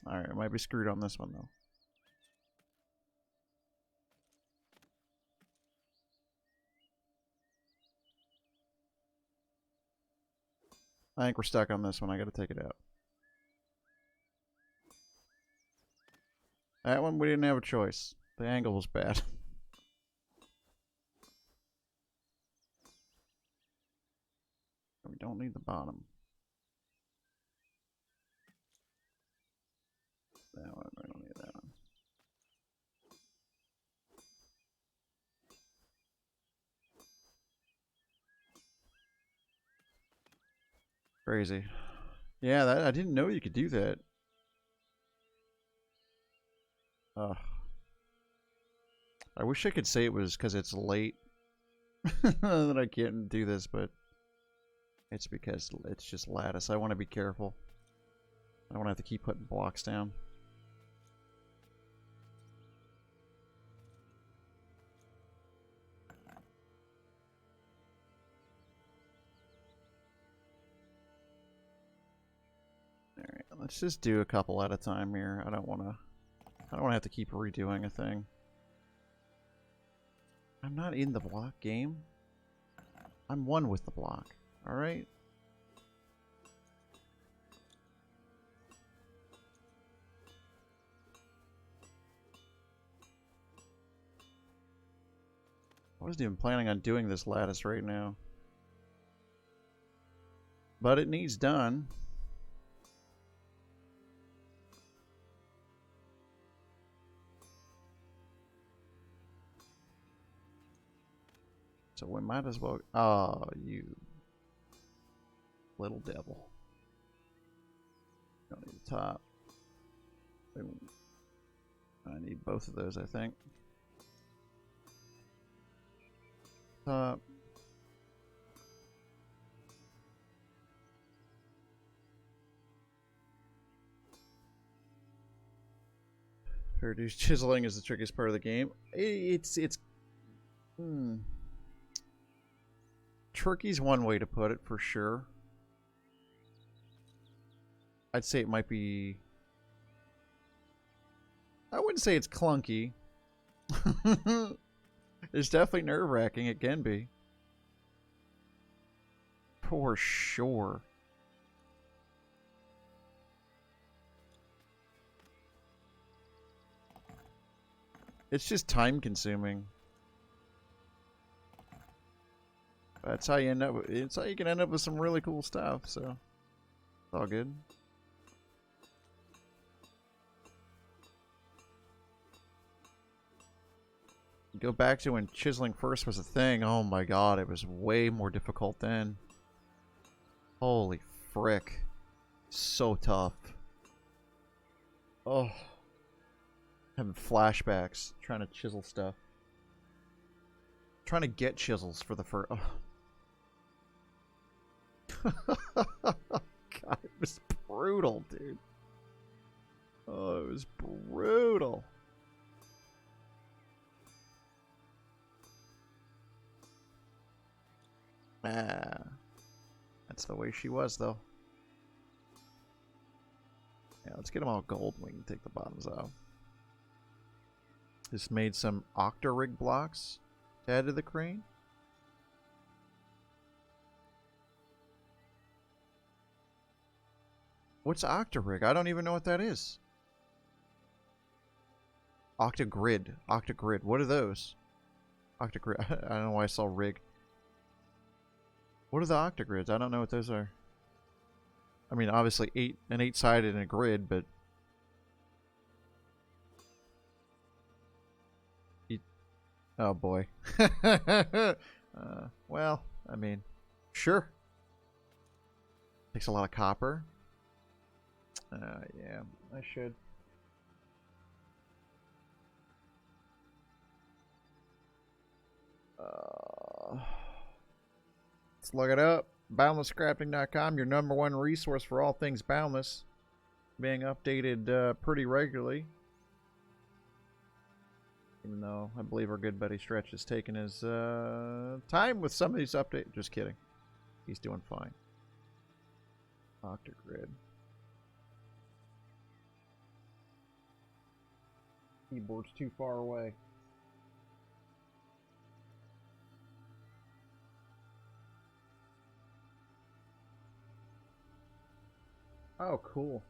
All right, I might be screwed on this one though. I think we're stuck on this one. I got to take it out. That one we didn't have a choice. The angle was bad. We don't need the bottom. That one, we don't need that one. Crazy. Yeah, I didn't know you could do that. I wish I could say it was because it's late that I can't do this, but It's because it's just lattice. I want to be careful. I don't want to have to keep putting blocks down. Alright, let's just do a couple at a time here. I don't want to have to keep redoing a thing. I'm not in the block game. I'm one with the block. Alright? I wasn't even planning on doing this lattice right now. But it needs done. So we might as well... Oh, you little devil. Don't need the top. Boom. I need both of those, I think. Top. Reduce chiseling is the trickiest part of the game. It's Tricky is one way to put it, for sure. I'd say it might be... I wouldn't say it's clunky. It's definitely nerve-wracking. It can be. For sure. It's just time-consuming. That's how you end up. It's how you can end up with some really cool stuff. So it's all good. You go back to when chiseling first was a thing. Oh my god, it was way more difficult then. Holy frick! So tough. Oh, having flashbacks trying to chisel stuff. Trying to get chisels for the first. Oh. God, it was brutal, dude. Oh, it was brutal. Ah, that's the way she was, though. Yeah, let's get them all gold. We can take the bottoms off. Just made some octa-rig blocks to add to the crane. What's octa-rig? I don't even know what that is. Octa-grid. Octa-grid. What are those? Octa-grid. I don't know why I saw rig. What are the octa-grids? I don't know what those are. I mean, obviously an 8-sided and a grid, but... Oh boy. Well, I mean, sure. Takes a lot of copper. Yeah, I should. Let's look it up. BoundlessCrafting.com, your #1 resource for all things Boundless. Being updated pretty regularly. Even though I believe our good buddy Stretch has taken his time with some of these updates. Just kidding. He's doing fine. Octagrid. Keyboard's too far away. Oh, cool.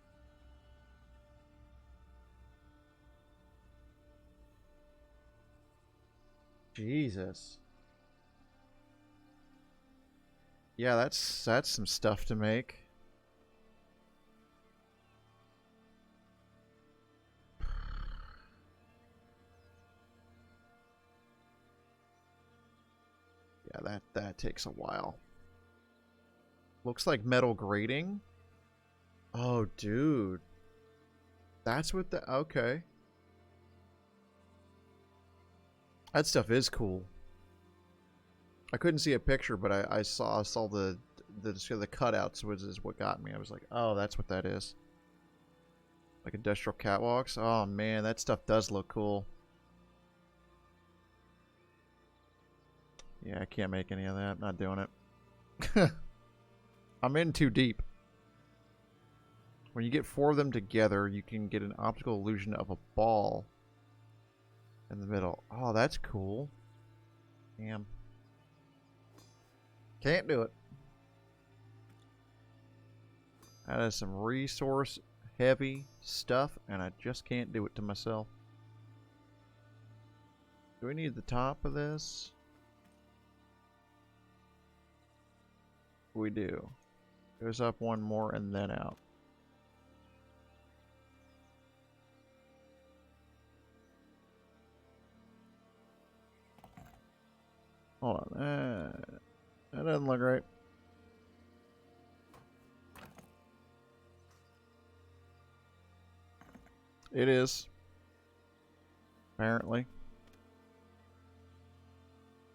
Jesus. Yeah, that's some stuff to make. Yeah, that takes a while. Looks like metal grating. Oh, dude. That's what the... Okay. That stuff is cool. I couldn't see a picture, but I saw the the cutouts is what got me. I was like, oh, that's what that is. Like industrial catwalks. Oh man, that stuff does look cool. Yeah, I can't make any of that. I'm not doing it. I'm in too deep. When you get 4 of them together, you can get an optical illusion of a ball in the middle. Oh, that's cool. Damn. Can't do it. That is some resource heavy stuff, and I just can't do it to myself. Do we need the top of this? We do. Goes up one more and then out. Hold on. That doesn't look right. It is. Apparently.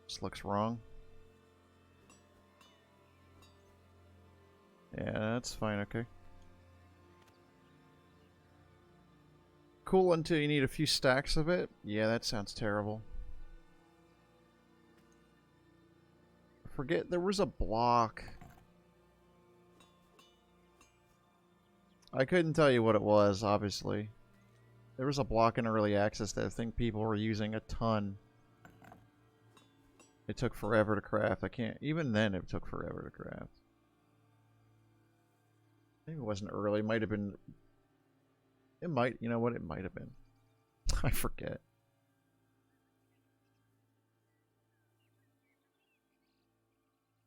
This looks wrong. Yeah, that's fine, okay. Cool until you need a few stacks of it? Yeah, that sounds terrible. Forget there was a block. I couldn't tell you what it was, obviously. There was a block in early access that I think people were using a ton. It took forever to craft. I can't... Even then, it took forever to craft. Maybe it wasn't early. It might have been... It might... You know what? It might have been. I forget.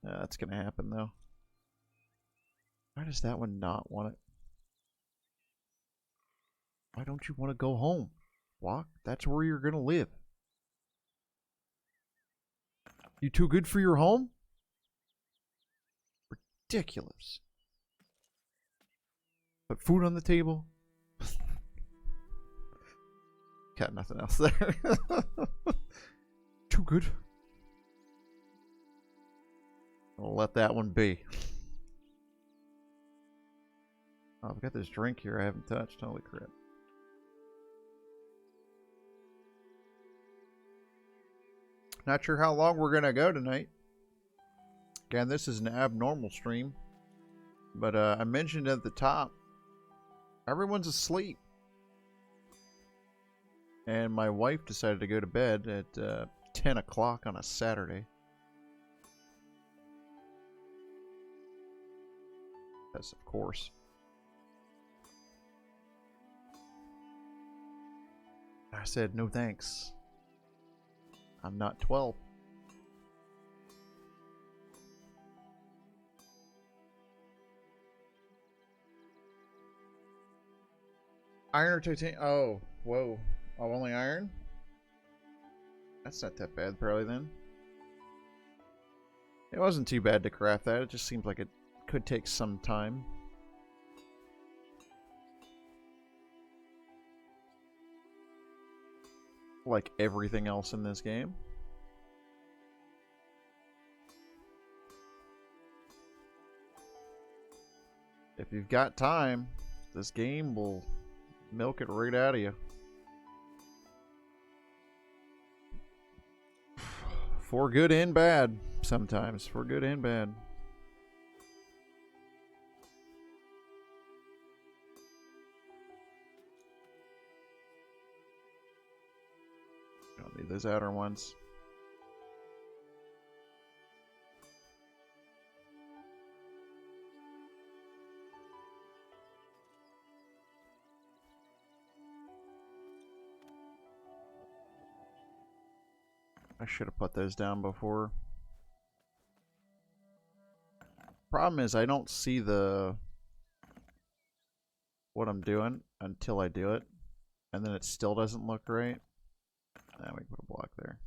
That's gonna happen, though. Why does that one not want it? Why don't you want to go home? Block? That's where you're gonna live. You too good for your home? Ridiculous. Put food on the table. Got nothing else there. Too good. I'll let that one be. Oh, I've got this drink here I haven't touched. Holy crap. Not sure how long we're going to go tonight. Again, this is an abnormal stream. But I mentioned at the top, everyone's asleep. And my wife decided to go to bed at 10 o'clock on a Saturday. Yes, of course. I said, no thanks. I'm not 12. Iron or titanium? Oh, whoa. Oh, only iron? That's not that bad, probably, then. It wasn't too bad to craft that. It just seems like it could take some time. Like everything else in this game. If you've got time, this game will milk it right out of you. For good and bad, sometimes. For good and bad. Don't need those outer ones. I should have put those down before. Problem is I don't see what I'm doing until I do it. And then it still doesn't look right. Now we put a block there.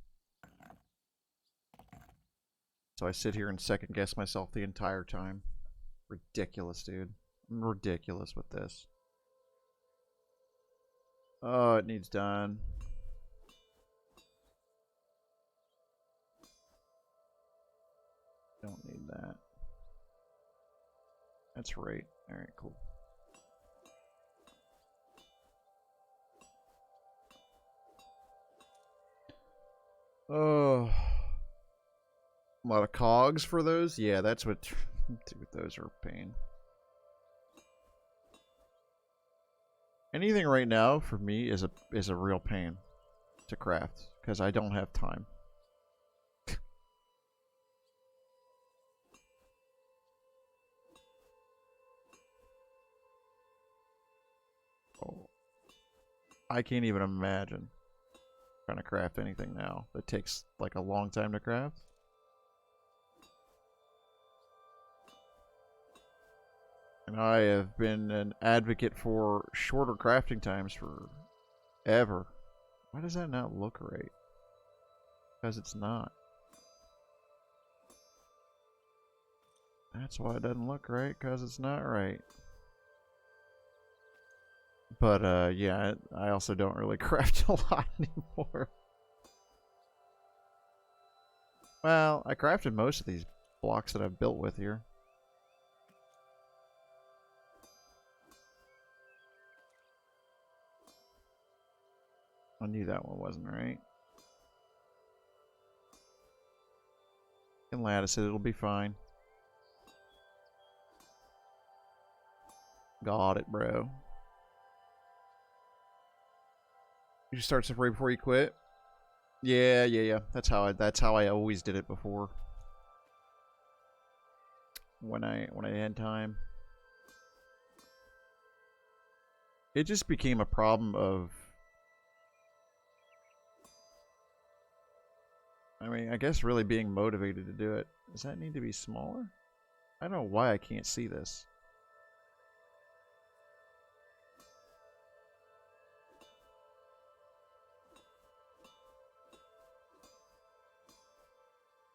So I sit here and second guess myself the entire time. Ridiculous, dude. I'm ridiculous with this. Oh, it needs done. Don't need that. That's right. Alright, cool. Oh. A lot of cogs for those? Yeah, that's what dude, those are a pain. Anything right now for me is a real pain to craft because I don't have time. Oh, I can't even imagine trying to craft anything now that takes like a long time to craft. And I have been an advocate for shorter crafting times forever. Why does that not look right? Because it's not. That's why it doesn't look right, because it's not right. But, yeah, I also don't really craft a lot anymore. Well, I crafted most of these blocks that I've built with here. I knew that one wasn't right. And lattice it, it'll be fine. Got it, bro. You start stuff right before you quit? Yeah. That's how I always did it before. When I had time. It just became a problem of, I mean, I guess really being motivated to do it. Does that need to be smaller? I don't know why I can't see this.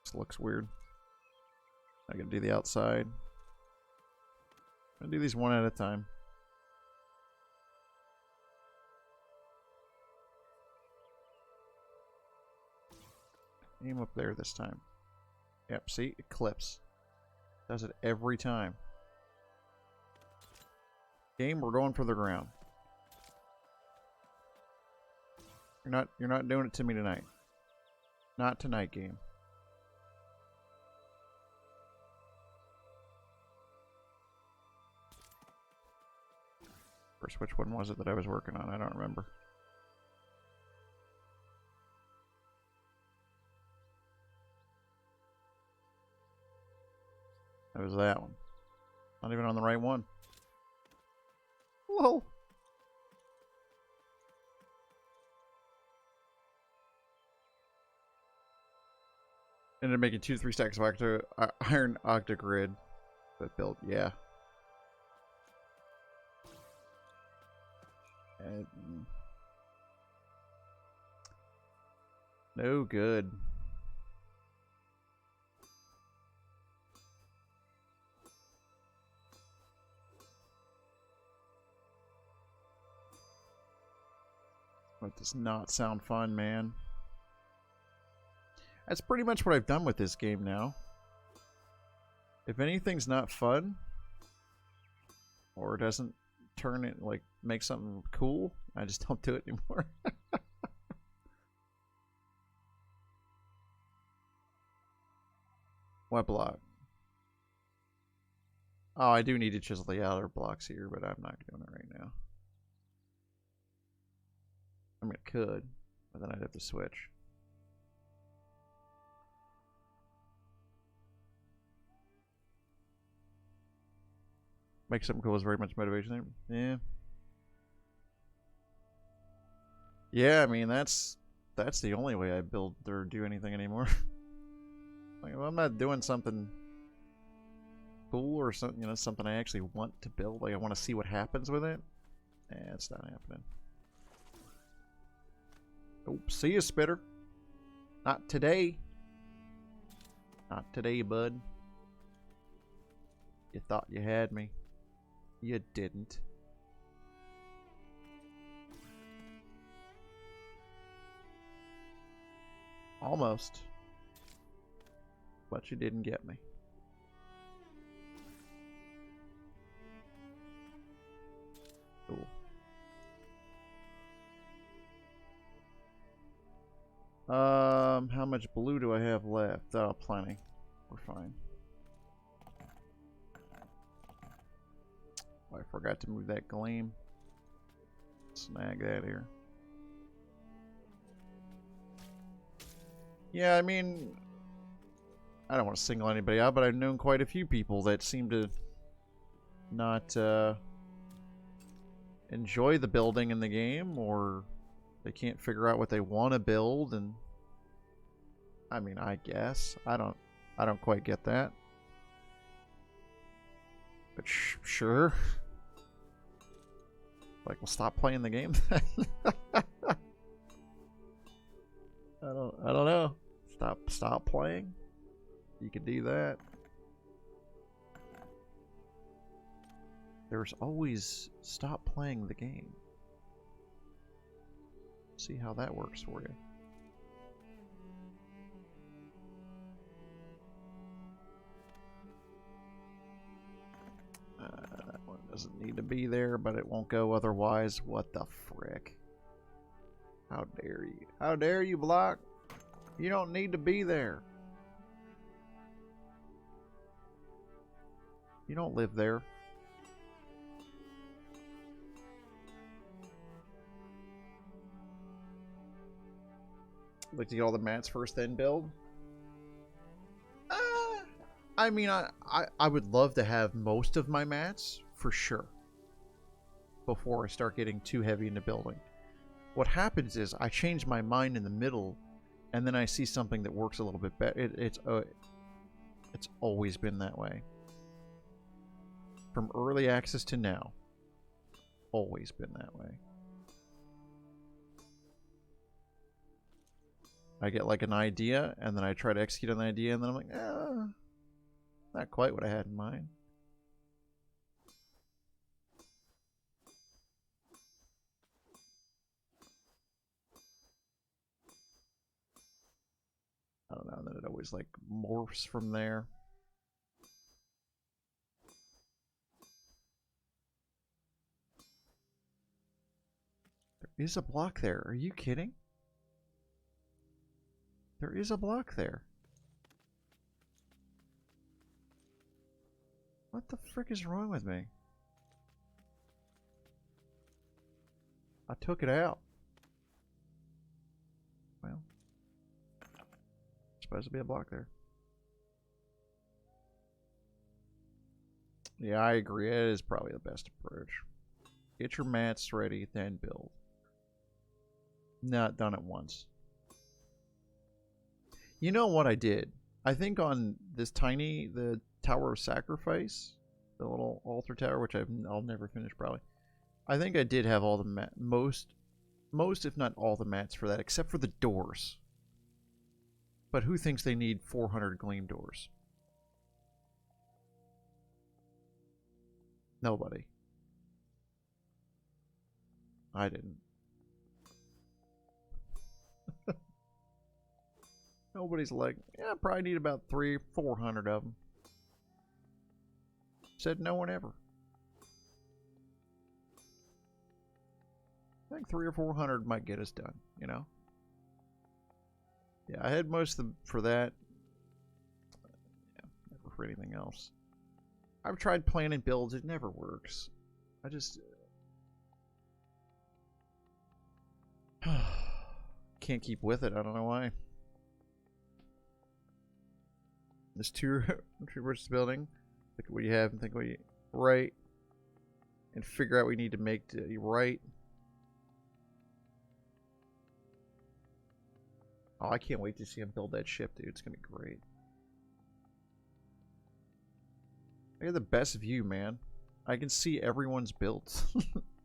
This looks weird. I gotta do the outside. I'm gonna do these one at a time. Aim up there this time. Yep, see? It clips. Does it every time. Game, we're going for the ground. You're not doing it to me tonight. Not tonight, game. First, which one was it that I was working on? I don't remember. It was that one. Not even on the right one. Whoa. Ended up making 2 to 3 stacks of iron octagrid. That built, yeah. And no good. That does not sound fun, man. That's pretty much what I've done with this game now. If anything's not fun, or doesn't turn it, like, make something cool, I just don't do it anymore. What block? Oh, I do need to chisel the outer blocks here, but I'm not doing it right now. I mean, I could, but then I'd have to switch. Make something cool is very much motivation there. Yeah. Yeah, I mean, that's the only way I build or do anything anymore. Like, well, I'm not doing something cool or something, you know, something I actually want to build. Like, I want to see what happens with it. Eh, it's not happening. Oh, see you, Spitter. Not today. Not today, bud. You thought you had me. You didn't. Almost. But you didn't get me. How much blue do I have left? Oh, plenty. We're fine. Oh, I forgot to move that gleam. Snag that here. Yeah, I mean, I don't want to single anybody out, but I've known quite a few people that seem to not enjoy the building in the game, or they can't figure out what they want to build. And I mean, I guess I don't quite get that, but sure. Like, we'll stop playing the game. I don't know. Stop playing. You could do that. There's always stop playing the game. See how that works for you. That one doesn't need to be there, but it won't go otherwise. What the frick? How dare you? How dare you, block? You don't need to be there. You don't live there. Like to get all the mats first, then build? I mean, I would love to have most of my mats, for sure, before I start getting too heavy into building. What happens is I change my mind in the middle, and then I see something that works a little bit better. It's always been that way. From early access to now. Always been that way. I get like an idea, and then I try to execute on the idea, and then I'm like, not quite what I had in mind. I don't know, and then it always like morphs from there. There is a block there. Are you kidding? There is a block there. What the frick is wrong with me? I took it out. Well, supposed to be a block there. Yeah, I agree. It is probably the best approach. Get your mats ready, then build. Not done it once. You know what I did? I think on this the Tower of Sacrifice, the little altar tower, which I'll never finish probably. I think I did have all the most if not all the mats for that, except for the doors. But who thinks they need 400 gleam doors? Nobody. I didn't. Nobody's like, yeah, I probably need about 300-400 of them. Said no one ever. I think 300 or 400 might get us done, you know? Yeah, I had most of them for that. Yeah, never for anything else. I've tried planning builds, it never works. I just can't keep with it, I don't know why. This two versus building. Look at what you have and think what you right. And figure out what we need to make to right. Oh, I can't wait to see him build that ship, dude. It's gonna be great. I got the best view, man. I can see everyone's builds.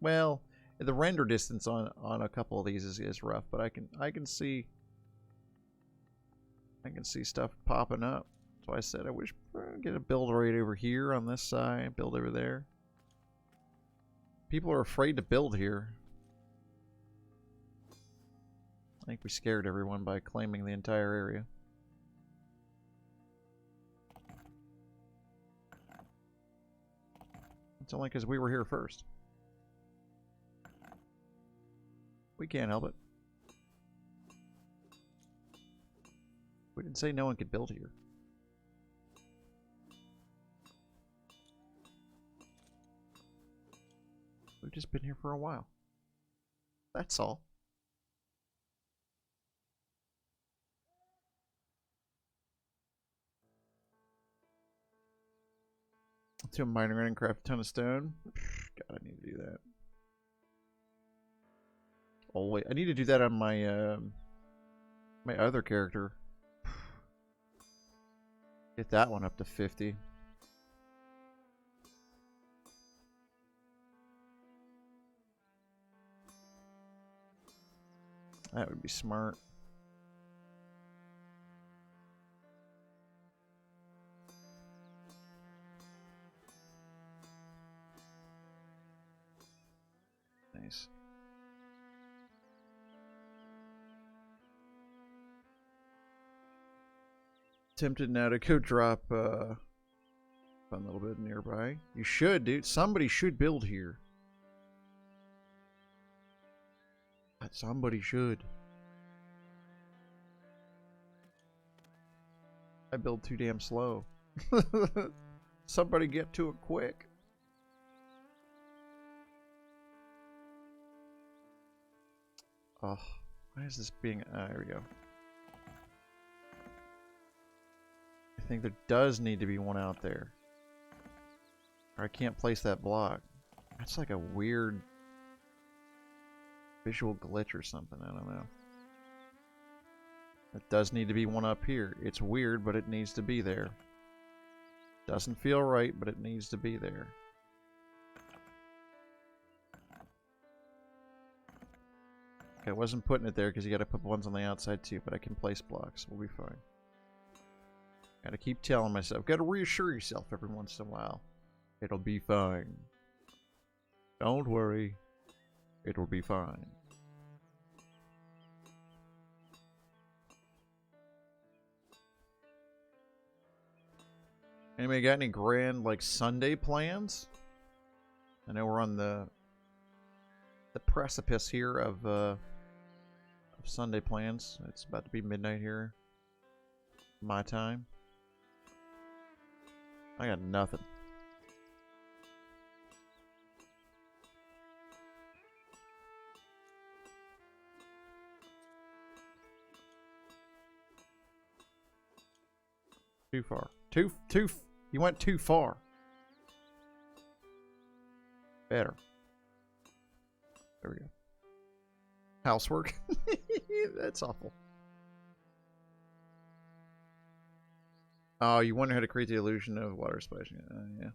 Well, the render distance on a couple of these is rough, but I can see stuff popping up. So I said I wish I'd get a build right over here on this side, build over there. People are afraid to build here. I think we scared everyone by claiming the entire area. It's only because we were here first. We can't help it. We didn't say no one could build here. We've just been here for a while. That's all. To a mining run and craft a ton of stone. God, I need to do that. Oh wait, I need to do that on my my other character. Get that one up to 50. That would be smart. Nice. Tempted now to go drop fun little bit nearby. You should, dude. Somebody should build here. Somebody should. I build too damn slow. Somebody get to it quick. Oh, why is this being... there we go. I think there does need to be one out there. Or I can't place that block. That's like a weird visual glitch or something. I don't know. It does need to be one up here. It's weird, but it needs to be there. Doesn't feel right, but it needs to be there. Okay, I wasn't putting it there because you got to put ones on the outside too, but I can place blocks. We'll be fine. Gotta keep telling myself. Gotta reassure yourself every once in a while. It'll be fine. Don't worry. It'll be fine. Anybody got any grand, like, Sunday plans? I know we're on the precipice here of Sunday plans. It's about to be midnight here. My time. I got nothing. Too far. You went too far. Better. There we go. Housework. That's awful. Oh, you wonder how to create the illusion of water splashing. Yeah.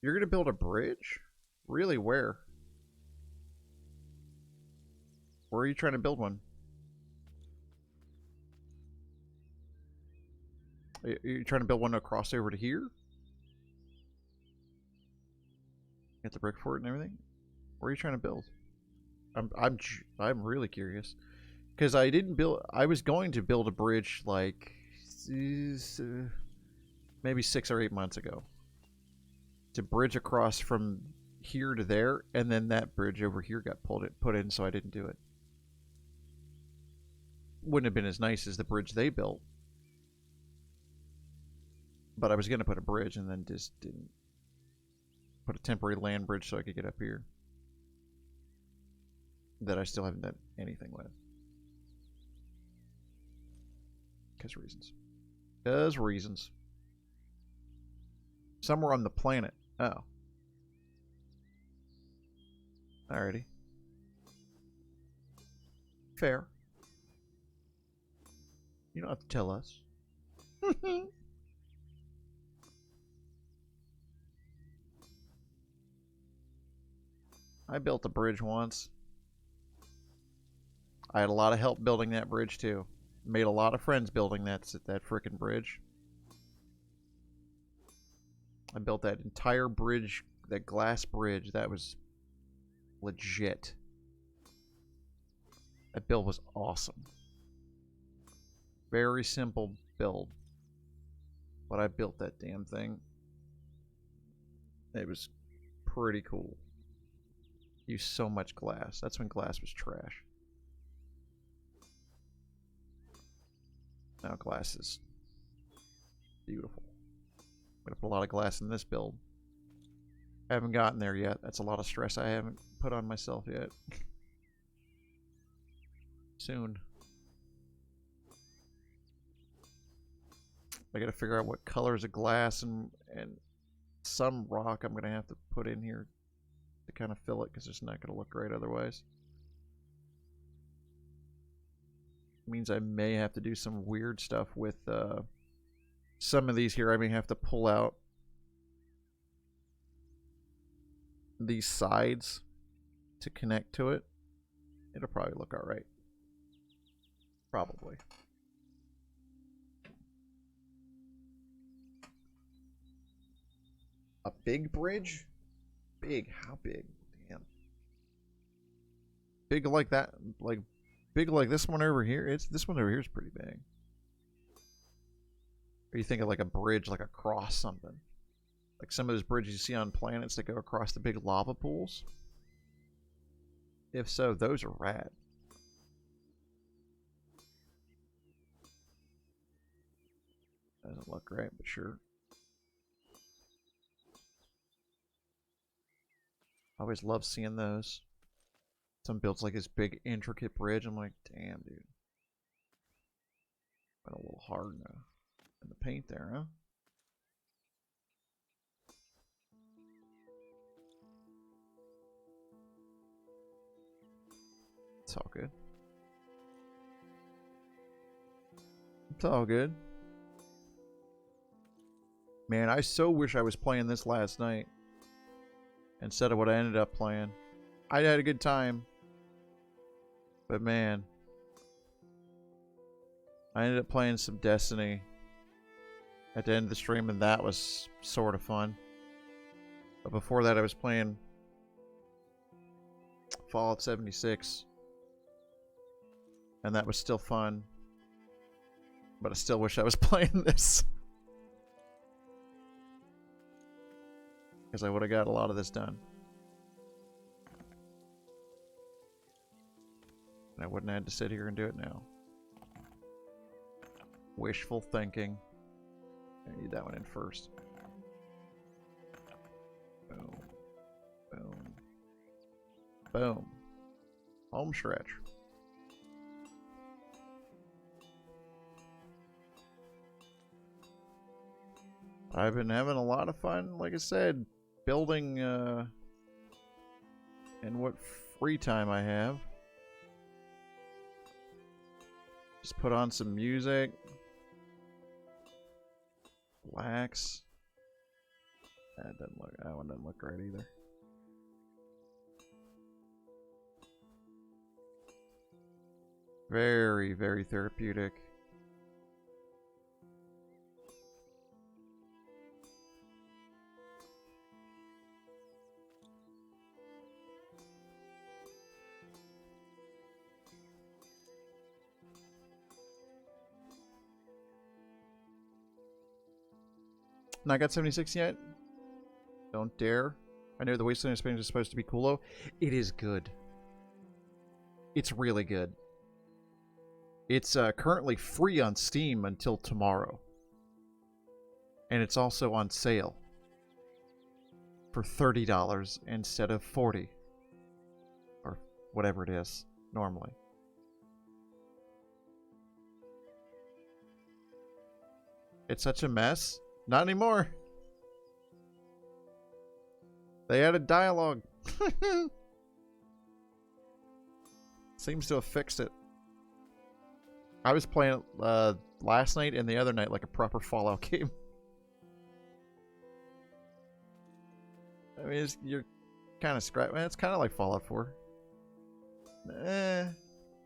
You're gonna build a bridge? Really, where? Where are you trying to build one? Are you trying to build one across over to here? Get the brick for it and everything? Where are you trying to build? I'm really curious. Because I didn't build... I was going to build a bridge like... maybe 6 or 8 months ago. To bridge across from here to there, and then that bridge over here got put in, so I didn't do it. Wouldn't have been as nice as the bridge they built. But I was going to put a bridge and then just didn't. Put a temporary land bridge so I could get up here. That I still haven't done anything with. Because reasons. Because reasons. Somewhere on the planet. Oh. Alrighty. Fair. You don't have to tell us. I built a bridge once. I had a lot of help building that bridge too. Made a lot of friends building that frickin' bridge. I built that entire bridge, that glass bridge. That was legit. That build was awesome. Very simple build. But I built that damn thing. It was pretty cool. Use so much glass. That's when glass was trash. Now glass is beautiful. I'm gonna put a lot of glass in this build. I haven't gotten there yet. That's a lot of stress I haven't put on myself yet. Soon. I gotta figure out what colors of glass and some rock I'm gonna have to put in here to kind of fill it, because it's not gonna look great otherwise. Means I may have to do some weird stuff with some of these here. I may have to pull out these sides to connect to it. It'll probably look alright. Probably. A big bridge? Big? How big? Damn. Big like that? Like big like this one over here? This one over here is pretty big. Or you think of like a bridge, like across something? Like some of those bridges you see on planets that go across the big lava pools? If so, those are rad. Doesn't look great, but sure. I always love seeing those. Some builds like this big intricate bridge. I'm like, damn, dude. Went a little hard in the paint there, huh? It's all good. It's all good. Man, I so wish I was playing this last night instead of what I ended up playing. I had a good time. But man, I ended up playing some Destiny at the end of the stream, and that was sort of fun. But before that, I was playing Fallout 76. And that was still fun. But I still wish I was playing this. Because I would have got a lot of this done. And I wouldn't have had to sit here and do it now. Wishful thinking. I need that one in first. Boom. Boom. Boom. Home stretch. I've been having a lot of fun, like I said, building in what free time I have. Just put on some music. Relax. That one doesn't look great either. Very, very therapeutic. Not got 76 yet? Don't dare. I know the Wasteland expansion is supposed to be cool though. It is good. It's really good. It's currently free on Steam until tomorrow. And it's also on sale for $30 instead of $40. Or whatever it is normally. It's such a mess. Not anymore. They added dialogue. Seems to have fixed it. I was playing it last night and the other night like a proper Fallout game. I mean, you're kind of scratch. It's kind of like Fallout 4.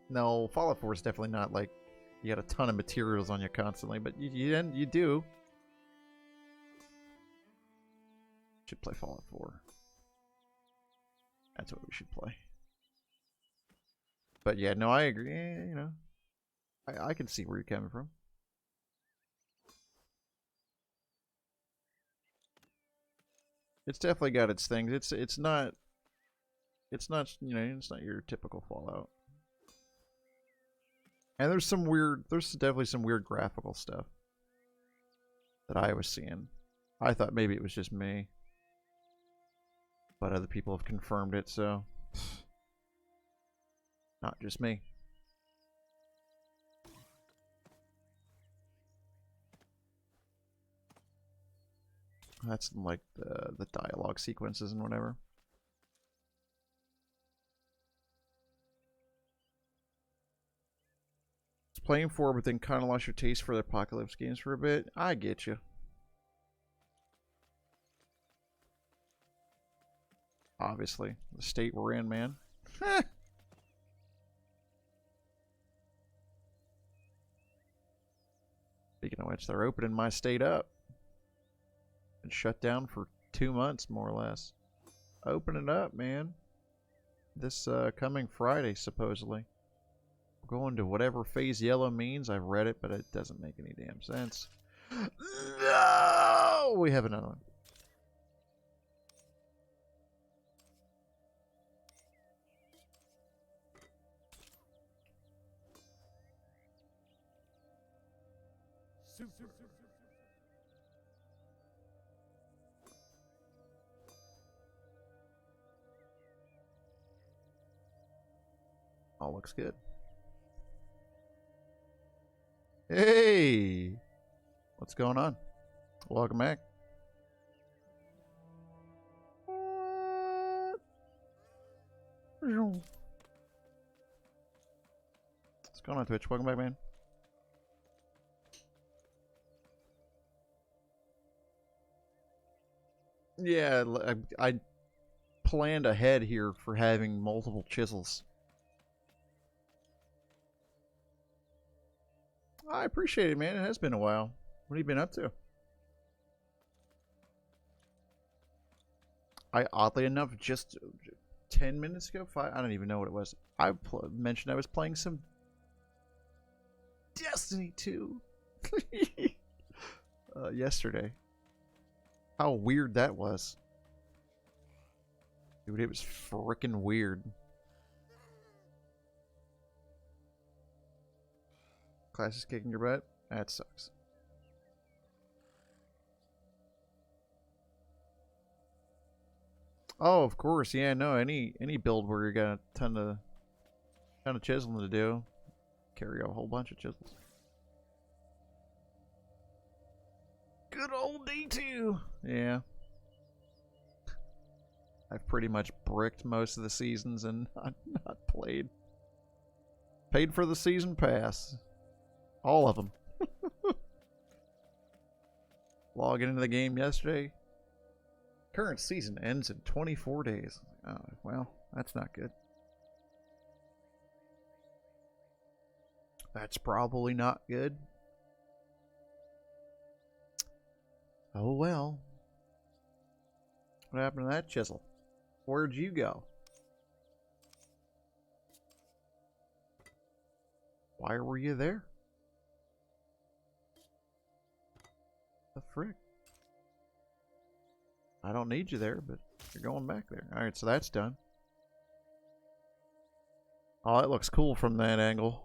No, Fallout 4 is definitely not like you got a ton of materials on you constantly, but you do. Should play Fallout 4. That's what we should play. But yeah, no, I agree. You know, I can see where you're coming from. It's definitely got its things. It's not It's not, you know, it's not your typical Fallout. And there's definitely some weird graphical stuff that I was seeing. I thought maybe it was just me, but other people have confirmed it, so not just me. That's like the dialogue sequences and whatever. It's playing for, but then kind of lost your taste for the apocalypse games for a bit. I get you. Obviously, the state we're in, man. Speaking of which, they're opening my state up. Been shut down for 2 months, more or less. Open it up, man. This coming Friday, supposedly. We're going to whatever phase yellow means. I've read it, but it doesn't make any damn sense. No! We have another one. All looks good. Hey! What's going on? Welcome back. What's going on, Twitch? Welcome back, man. Yeah, I planned ahead here for having multiple chisels. I appreciate it, man. It has been a while. What have you been up to? I, oddly enough, just 10 minutes ago, I don't even know what it was. I mentioned I was playing some Destiny 2 yesterday. How weird that was. Dude, it was freaking weird. Class is kicking your butt? That sucks. Oh, of course. Yeah, no, any build where you got a ton of chiseling to do, carry a whole bunch of chisels. Good old D2. Yeah. I've pretty much bricked most of the seasons and not played. Paid for the season pass. All of them. Logging into the game yesterday. Current season ends in 24 days. Oh, well, that's not good. That's probably not good. Oh well. What happened to that chisel? Where'd you go? Why were you there? The frick? I don't need you there, but you're going back there. Alright, so that's done. Oh, that looks cool from that angle.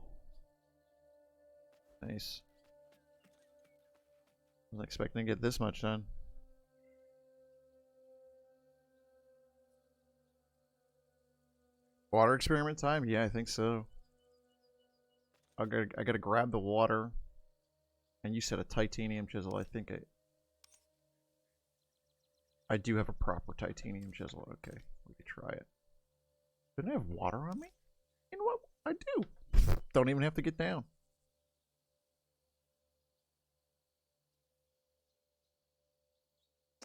Nice. I wasn't expecting to get this much done. Water experiment time? Yeah, I think so. I gotta grab the water. And you said a titanium chisel. I think I do have a proper titanium chisel. Okay, we could try it. Didn't I have water on me? You know what? I do. Don't even have to get down.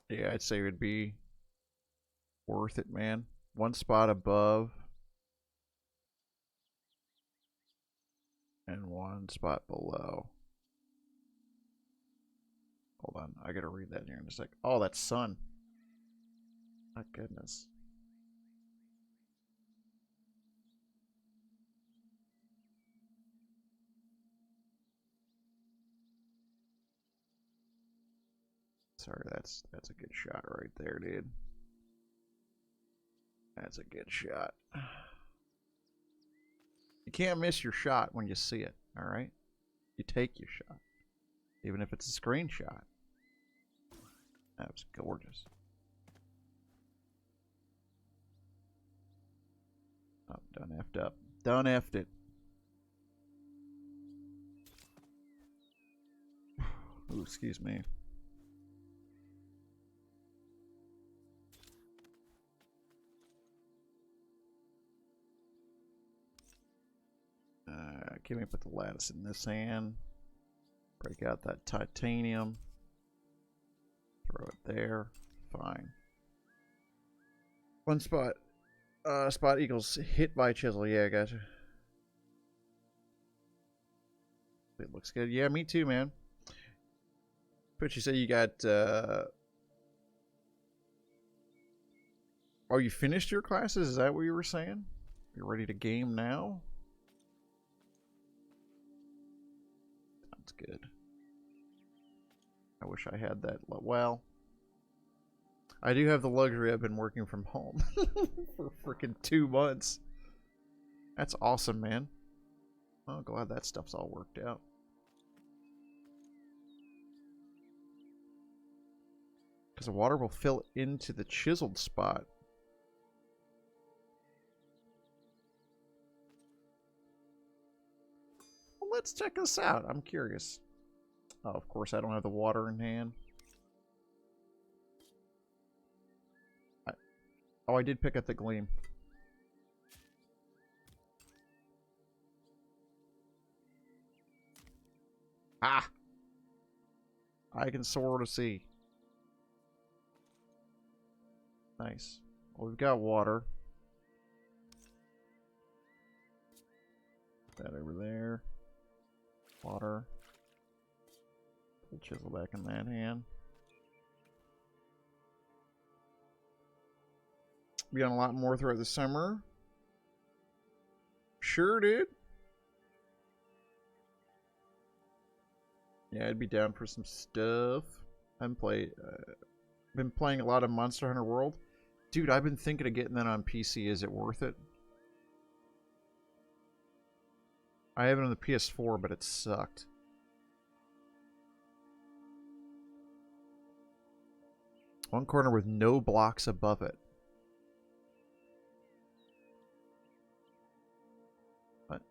Yeah, I'd say it would be worth it, man. One spot above. And one spot below. Hold on, I gotta read that here in a sec. Oh, that's sun. My goodness. Sorry, that's a good shot right there, dude. That's a good shot. You can't miss your shot when you see it, alright? You take your shot. Even if it's a screenshot. That was gorgeous. Oh, done effed up. Done effed it. Ooh, excuse me. Can we put the lattice in this hand? Break out that titanium. Throw it there. Fine. One spot. Spot equals hit by chisel. Yeah, gotcha. It looks good. Yeah, me too, man. But you say you got... Oh, you finished your classes? Is that what you were saying? You're ready to game now? Sounds good. I wish I had that. Well, I do have the luxury. I've been working from home for freaking 2 months. That's awesome, man. Oh, glad that stuff's all worked out. Because the water will fill into the chiseled spot. Well, let's check this out. I'm curious. Oh, of course, I don't have the water in hand. Oh, I did pick up the gleam. Ah! I can sort of see. Nice. Well, we've got water. Put that over there. Water. Pull chisel back in that hand. Be on a lot more throughout the summer. Sure, dude. Yeah, I'd be down for some stuff. I've been playing a lot of Monster Hunter World. Dude, I've been thinking of getting that on PC. Is it worth it? I have it on the PS4, but it sucked. One corner with no blocks above it. What?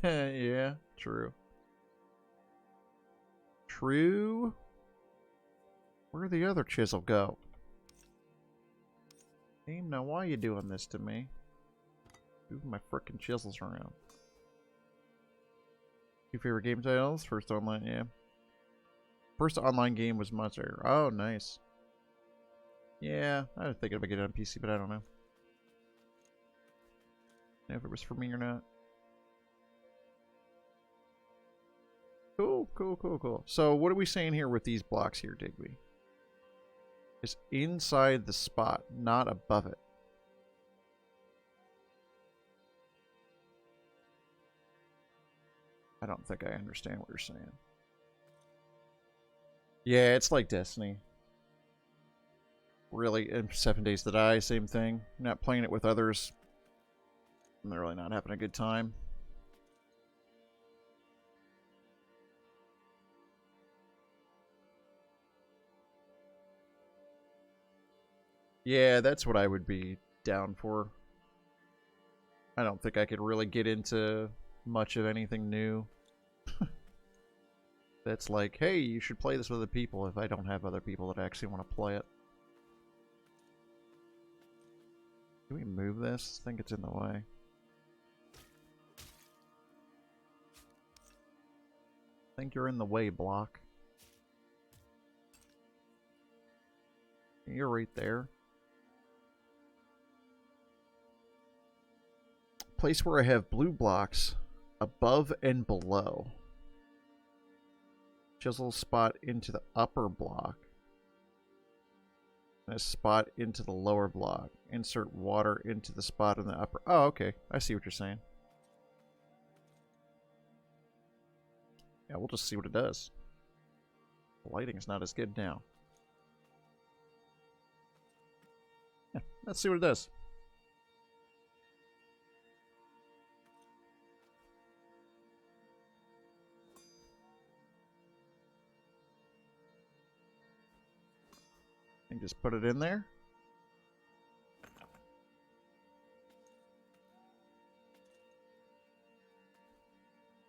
Yeah, true. True. Where'd the other chisel go? Game, now why are you doing this to me? Moving my frickin' chisels around. Your favorite game titles? First online, yeah. First online game was Monster. Oh, nice. Yeah, I was thinking about getting it on PC, but I don't know. If it was for me or not. Cool, cool, cool, cool. So what are we saying here with these blocks here, Digby? It's inside the spot, not above it. I don't think I understand what you're saying. Yeah, it's like Destiny. Really, in 7 Days to Die, same thing. Not playing it with others. I'm really not having a good time. Yeah, that's what I would be down for. I don't think I could really get into much of anything new. That's like, hey, you should play this with other people if I don't have other people that actually want to play it. Can we move this? I think it's in the way. I think you're in the way, block. You're right there. Place where I have blue blocks above and below. Chisel spot into the upper block. And a spot into the lower block. Insert water into the spot in the upper. Oh, okay. I see what you're saying. Yeah, we'll just see what it does. The lighting's not as good now. Let's see what it does. And just put it in there.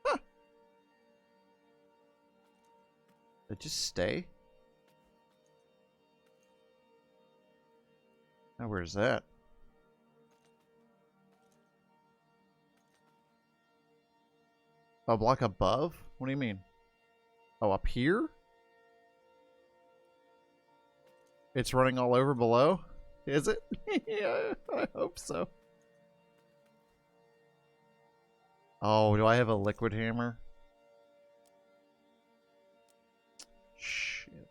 Huh. Did it just stay? Now where's that? A block above? What do you mean? Oh, up here? It's running all over below? Is it? Yeah, I hope so. Oh, do I have a liquid hammer? Shit.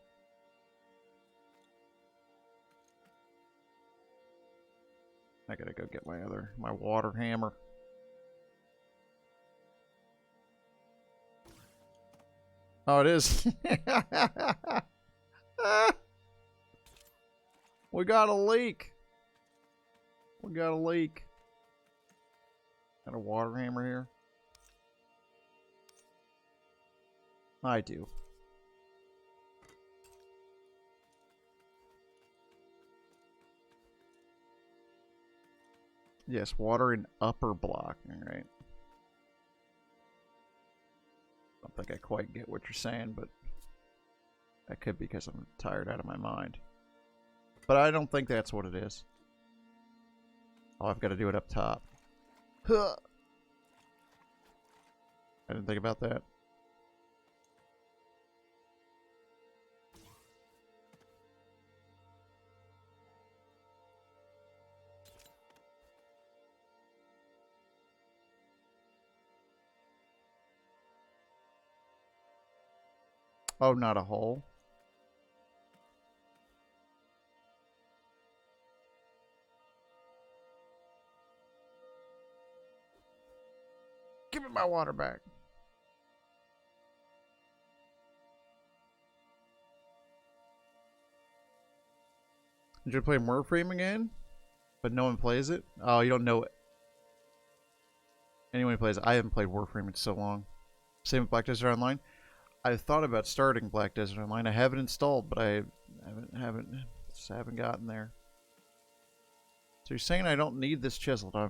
I gotta go get my water hammer. Oh, it is. We got a leak. We got a leak. Got a water hammer here. I do. Yes, water in upper block. Alright. I don't think I quite get what you're saying, but that could be because I'm tired out of my mind. But I don't think that's what it is. Oh, I've got to do it up top. Huh. I didn't think about that. Oh, not a hole. Give me my water back. Did you play Warframe again? But no one plays it? Oh, you don't know it. Anyone who plays it. I haven't played Warframe in so long. Same with Black Desert Online. I've thought about starting Black Desert Online. I have it installed, but I haven't gotten there. So you're saying I don't need this chisel? I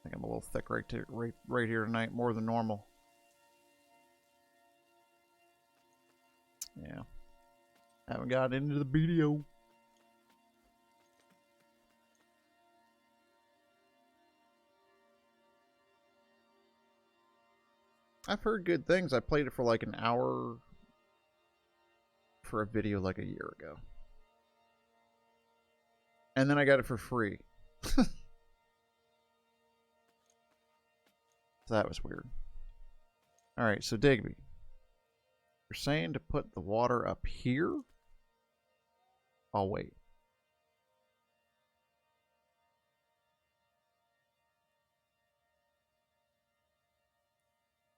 think I'm a little thick right here tonight, more than normal. Yeah. Haven't got into the video. I've heard good things. I played it for like an hour for a video like a year ago. And then I got it for free. So that was weird. Alright, so Digby. You're saying to put the water up here? I'll wait.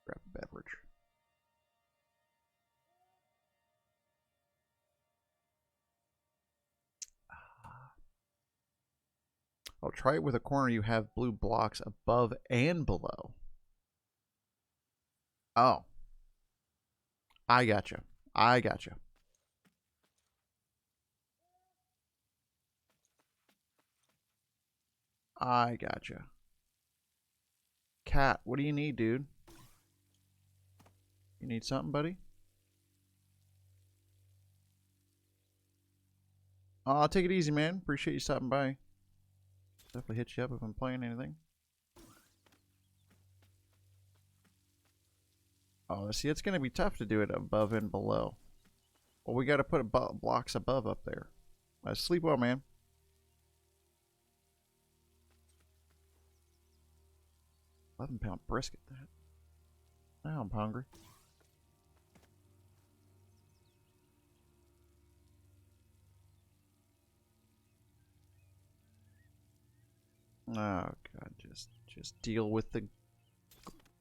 Grab a beverage. I'll try it with a corner you have blue blocks above and below. Oh. I gotcha. I gotcha. I gotcha. Cat, what do you need, dude? You need something, buddy? Oh, I'll take it easy, man. Appreciate you stopping by. Definitely hit you up if I'm playing anything. Oh, see, it's going to be tough to do it above and below. Well, we got to put blocks above up there. Sleep well, man. £11 brisket, that. Now I'm hungry. Oh, God, just deal with the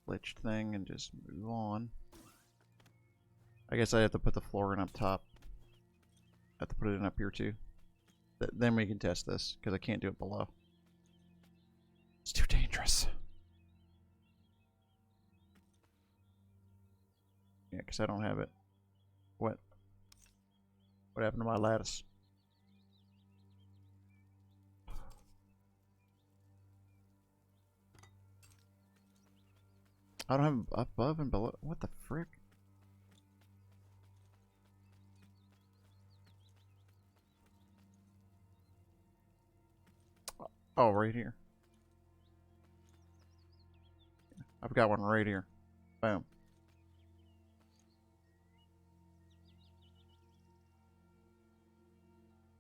glitched thing and just move on. I guess I have to put the floor in up top. I have to put it in up here too. Then we can test this, because I can't do it below. It's too dangerous. Yeah, because I don't have it. What? What happened to my lattice? I don't have above and below. What the frick? Oh, right here. I've got one right here. Boom.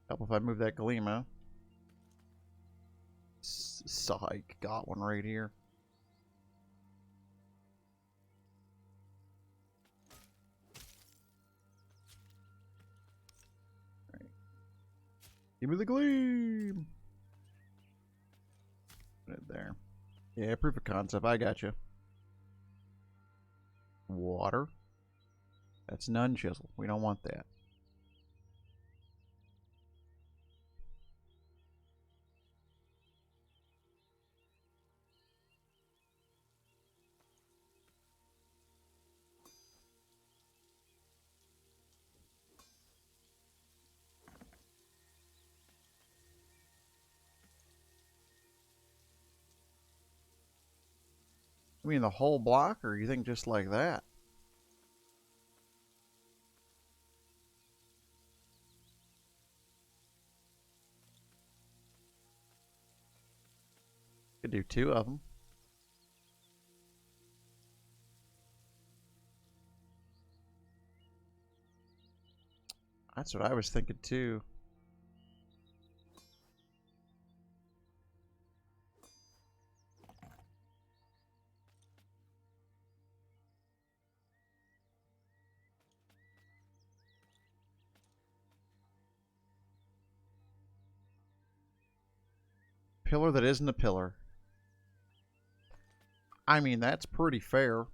Help if I move that Galima. Psych. Got one right here. Right. Give me the gleam. Put it there. Yeah, proof of concept. I got you. Water. That's none chisel. We don't want that. I mean the whole block, or you think just like that? Could do 2 of them. That's what I was thinking too. Pillar that isn't a pillar. I mean, that's pretty fair.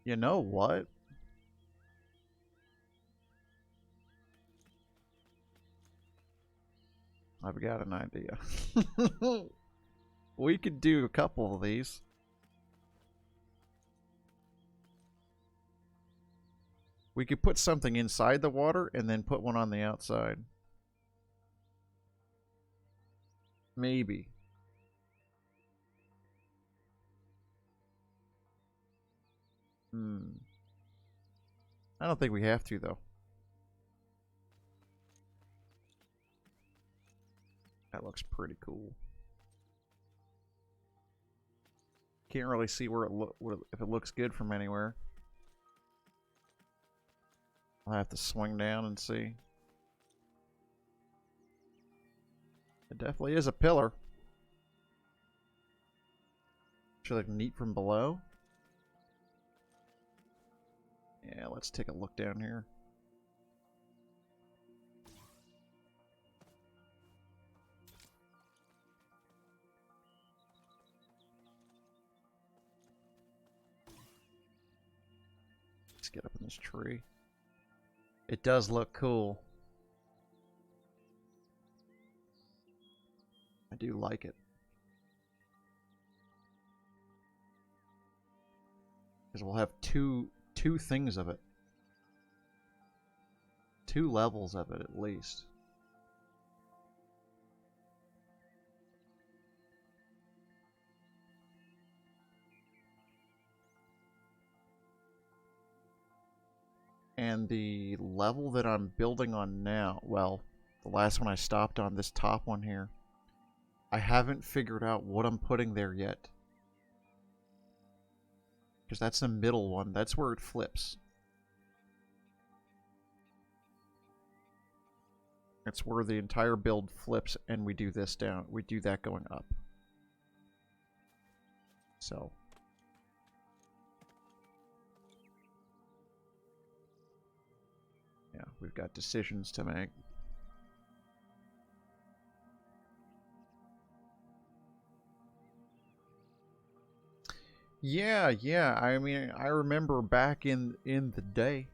You know what? I've got an idea. We could do a couple of these. We could put something inside the water and then put one on the outside. Maybe. I don't think we have to, though. That looks pretty cool. Can't really see where if it looks good from anywhere. I'll have to swing down and see. It definitely is a pillar. Should look neat from below. Yeah, let's take a look down here. Let's get up in this tree. It does look cool. I do like it. Because we'll have two things of it. 2 levels of it at least. And the level that I'm building on now, well, the last one I stopped on, this top one here, I haven't figured out what I'm putting there yet. Because that's the middle one. That's where it flips. It's where the entire build flips and we do this down. We do that going up. So. Yeah, we've got decisions to make. Yeah, yeah. I mean, I remember back in the day,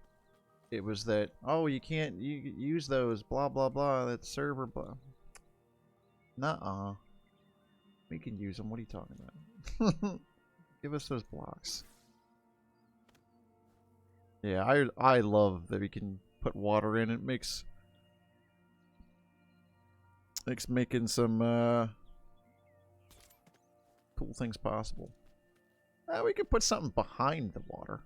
it was that, oh, you can't use those, blah blah blah. That server blah. Nuh-uh. We can use them. What are you talking about? Give us those blocks. Yeah, I love that we can put water in. It makes making some cool things possible. We could put something behind the water.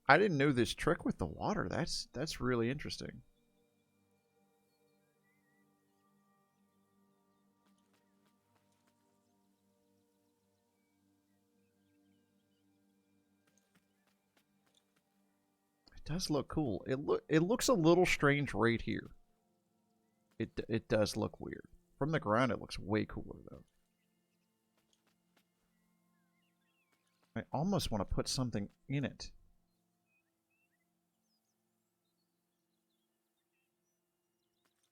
I didn't know this trick with the water. That's really interesting. It does look cool. It looks a little strange right here. It does look weird. From the ground it looks way cooler though. I almost want to put something in it.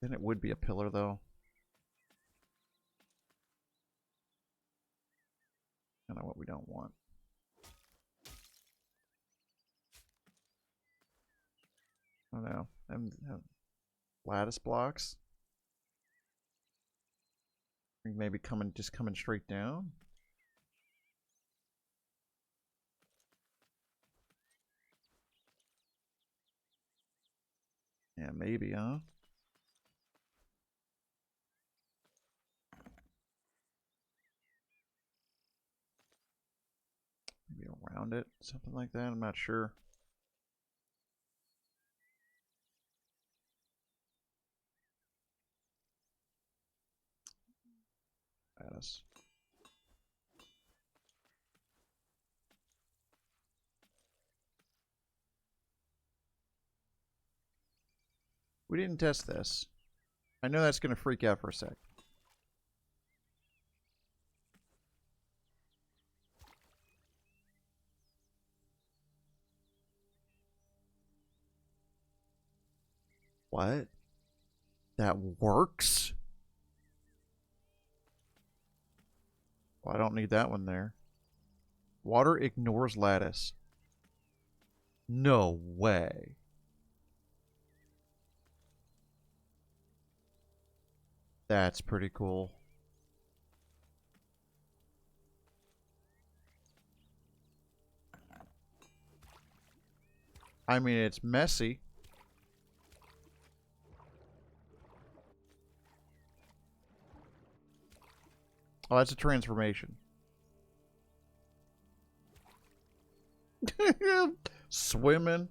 Then it would be a pillar though. Kind of what we don't want. I don't know. Lattice blocks. Maybe just coming straight down. Yeah, maybe, huh? Maybe around it, something like that. I'm not sure. Lattice. We didn't test this. I know that's going to freak out for a sec. What? That works? Well, I don't need that one there. Water ignores lattice. No way. That's pretty cool. I mean, it's messy. Oh, that's a transformation. Swimming.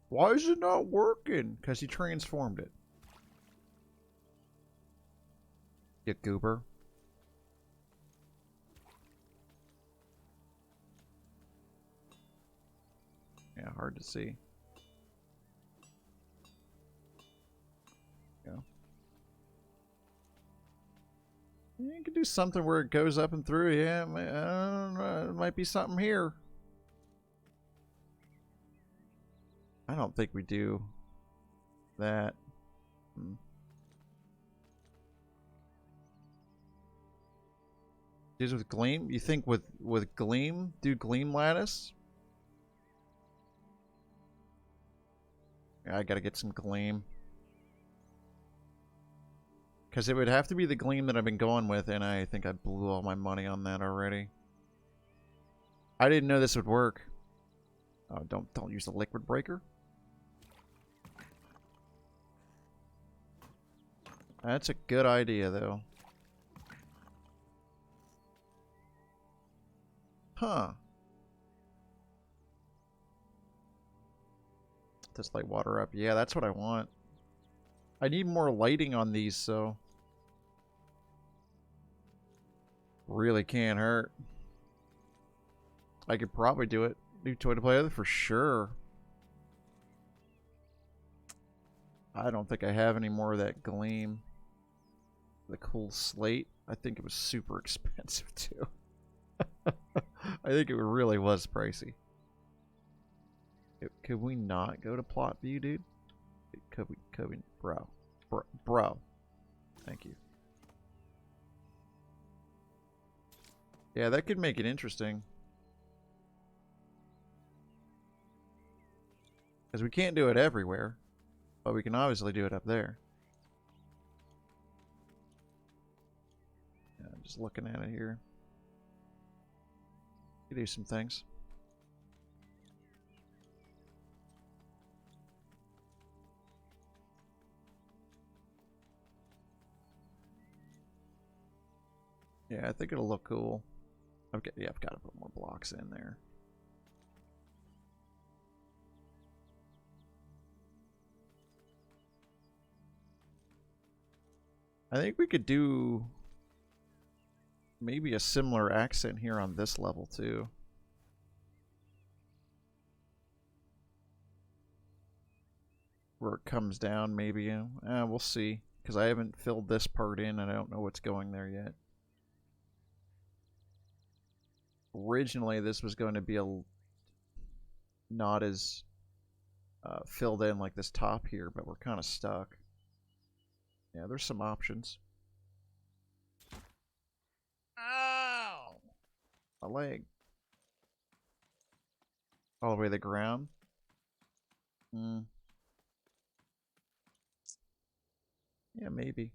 Why is it not working? Because he transformed it. You goober. Yeah, hard to see. Yeah. You can do something where it goes up and through. Yeah, I don't know. It might be something here. I don't think we do that. Is with Gleam? You think with Gleam? Do Gleam lattice? Yeah, I gotta get some Gleam. Because it would have to be the Gleam that I've been going with, and I think I blew all my money on that already. I didn't know this would work. Oh, don't use the liquid breaker. That's a good idea, though. Huh. Just light water up. Yeah, that's what I want. I need more lighting on these, so... Really can't hurt. I could probably do it. Do toy to play with for sure. I don't think I have any more of that Gleam. The cool slate. I think it was super expensive, too. I think it really was pricey. Could we not go to plot view, dude? Could we, bro. Thank you. Yeah, that could make it interesting. Because we can't do it everywhere, but we can obviously do it up there. Yeah, I'm just looking at it here. You do some things. Yeah, I think it'll look cool. Okay, yeah, I've got to put more blocks in there. I think we could do maybe a similar accent here on this level too. Where it comes down maybe. We'll see. Because I haven't filled this part in and I don't know what's going there yet. Originally this was going to be not as filled in like this top here, but we're kind of stuck. Yeah, there's some options. Ow! A leg. All the way to the ground. Yeah, maybe.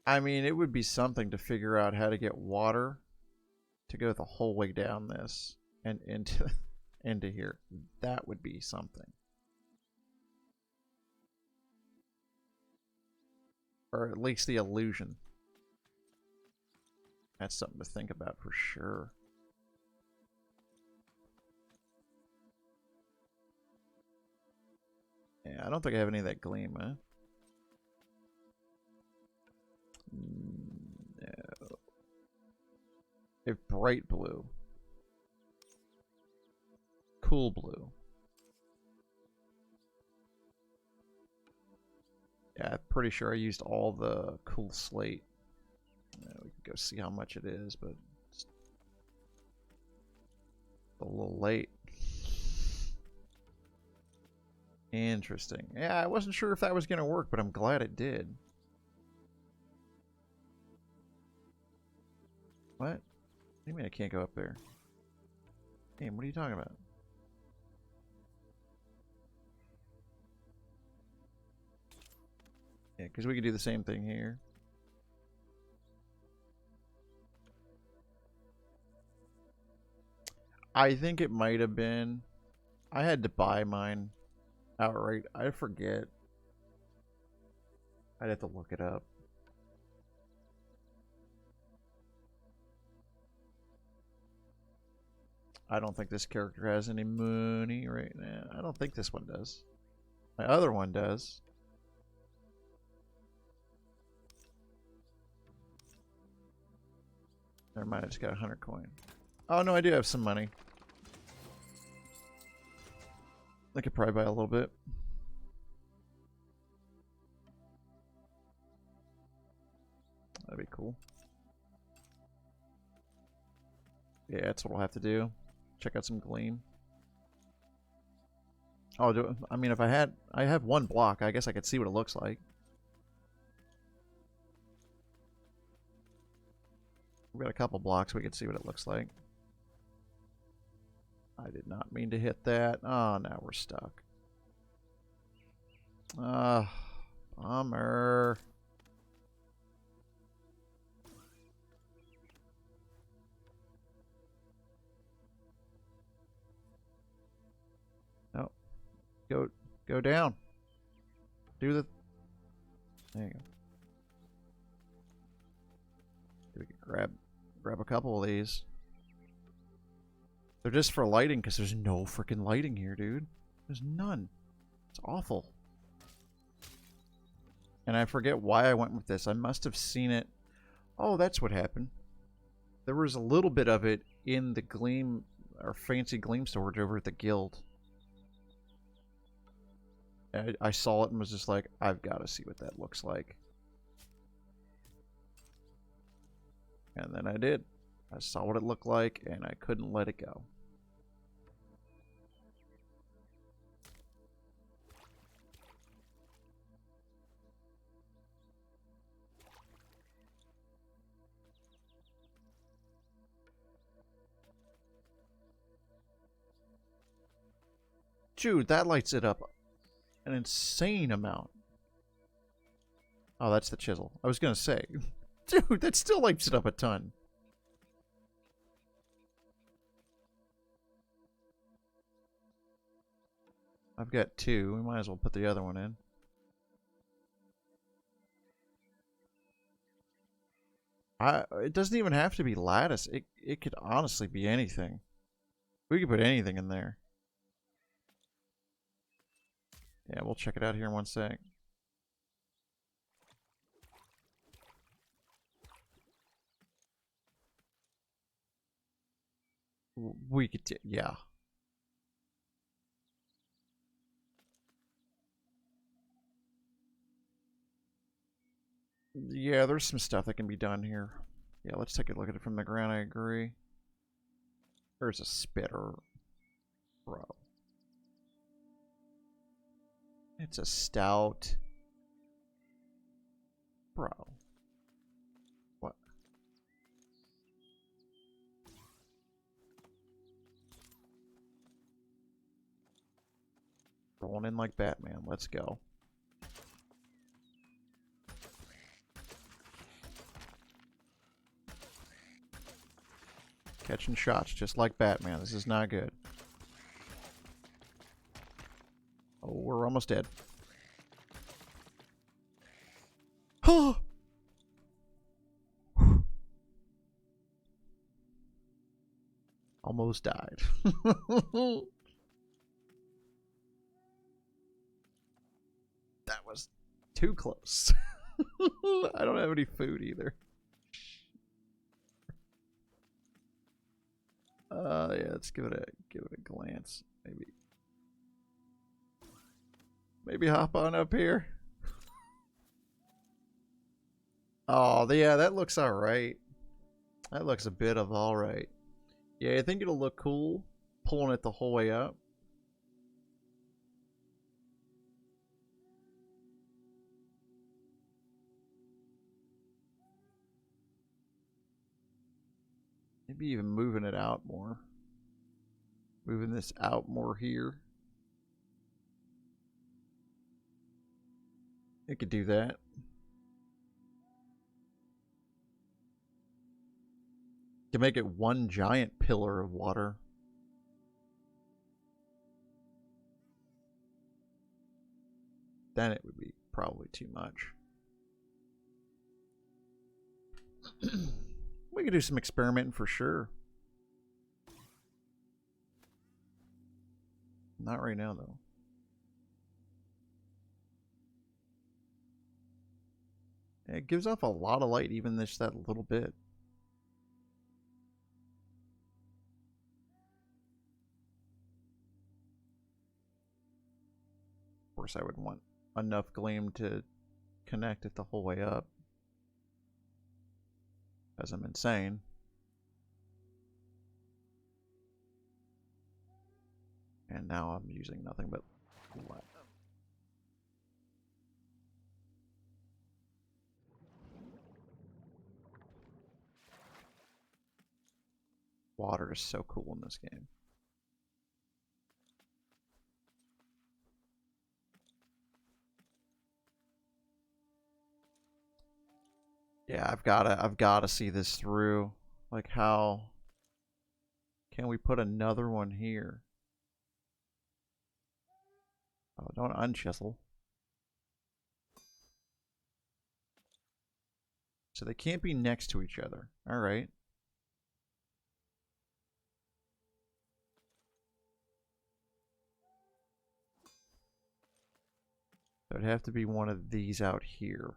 I mean, it would be something to figure out how to get water to go the whole way down this and into here. That would be something. Or at least the illusion. That's something to think about for sure. Yeah, I don't think I have any of that gleam, huh? No. If bright blue. Cool blue. Yeah, I'm pretty sure I used all the cool slate. Yeah, we can go see how much it is, but it's a little late. Interesting. Yeah, I wasn't sure if that was going to work, but I'm glad it did. What? What do you mean I can't go up there? Damn, what are you talking about? Yeah, because we could do the same thing here. I think it might have been. I had to buy mine outright. I forget. I'd have to look it up. I don't think this character has any money right now. I don't think this one does. My other one does. Never mind, I just got 100 coin. Oh no, I do have some money. I could probably buy a little bit. That'd be cool. Yeah, that's what we'll have to do. Check out some gleam. Oh, I mean, if I have one block, I guess I could see what it looks like. We've got a couple blocks, we could see what it looks like. I did not mean to hit that. Oh, now we're stuck. Bummer. No. Go down. Do the... There you go. We could grab a couple of these. They're just for lighting because there's no freaking lighting here, dude. There's none. It's awful. And I forget why I went with this. I must have seen it. Oh, that's what happened. There was a little bit of it in the gleam, or fancy gleam storage over at the guild. I saw it and was just like, I've got to see what that looks like. And then I did. I saw what it looked like, and I couldn't let it go. Dude, that lights it up an insane amount. Oh, that's the chisel. I was gonna say. Dude, that still lights it up a ton. I've got 2. We might as well put the other one in. It doesn't even have to be lattice. It could honestly be anything. We could put anything in there. Yeah, we'll check it out here in one sec. We could, yeah. Yeah, there's some stuff that can be done here. Yeah, let's take a look at it from the ground. I agree. There's a spitter. Bro. It's a stout. Bro. What? Rolling in like Batman. Let's go. Catching shots just like Batman. This is not good. Oh, we're almost dead. Huh! Almost died. That was too close. I don't have any food either. Yeah, let's give it a glance. Maybe hop on up here. Oh, yeah, that looks all right. That looks a bit of all right. Yeah, I think it'll look cool pulling it the whole way up. Maybe even moving it out more. Moving this out more here. It could do that. To make it one giant pillar of water. Then it would be probably too much. We could do some experimenting for sure. Not right now, though. It gives off a lot of light, even just that little bit. Of course, I would want enough gleam to connect it the whole way up. Because I'm insane. And now I'm using nothing but platinum. Water is so cool in this game. Yeah, I've gotta see this through. Like, how can we put another one here? Oh, don't unchisel. So they can't be next to each other. Alright. So it'd have to be one of these out here.